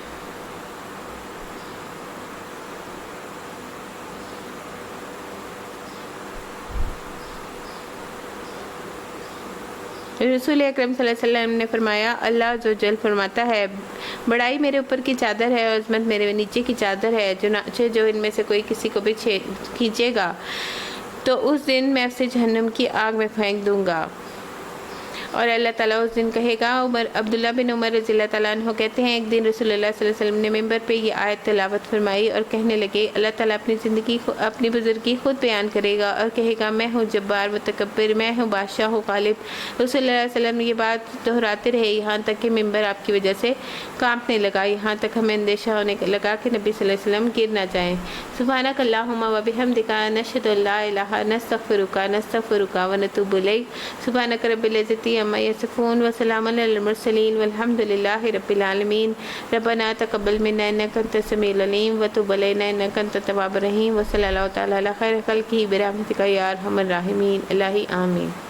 رسول اکرم صلی اللہ علیہ وسلم نے فرمایا اللہ عز و جل فرماتا ہے بڑائی میرے اوپر کی چادر ہے اور عظمت میرے نیچے کی چادر ہے، چنانچہ جو ان میں سے کوئی کسی کو بھی کھینچے گا تو اس دن میں اسے جہنم کی آگ میں پھینک دوں گا۔ اور اللہ تعالیٰ اس دن کہے گا، عبداللہ بن عمر رضی اللہ تعالیٰ عنہ کہتے ہیں ایک دن رسول اللہ صلی اللہ علیہ وسلم نے ممبر پہ یہ آیت تلاوت فرمائی اور کہنے لگے اللہ تعالیٰ اپنی بزرگی خود بیان کرے گا اور کہے گا میں ہوں جبار متکبر، میں ہوں بادشاہ ہوں غالب۔ رسول اللہ علیہ وسلم یہ بات دہراتے رہے یہاں تک کہ ممبر آپ کی وجہ سے کانپنے لگا، یہاں تک ہمیں اندیشہ ہونے لگا کہ نبی صلی اللہ علیہ وسلم گر نہ جائیں۔ سبحانک اللہم و بحمدک نشہد ان لا الہ نستغفرک ونتوب الیک۔ سبحانک رب العزت عما یصفون وسلام علی المرسلین والحمد للہ رب العالمین۔ ربنا تقبل منا انک انت السمیع العلیم وتب علینا انک انت التواب الرحیم، وصلی اللہ تعالی علی خیر خلقہ برحمتک یا ارحم الراحمین۔ الہی آمین۔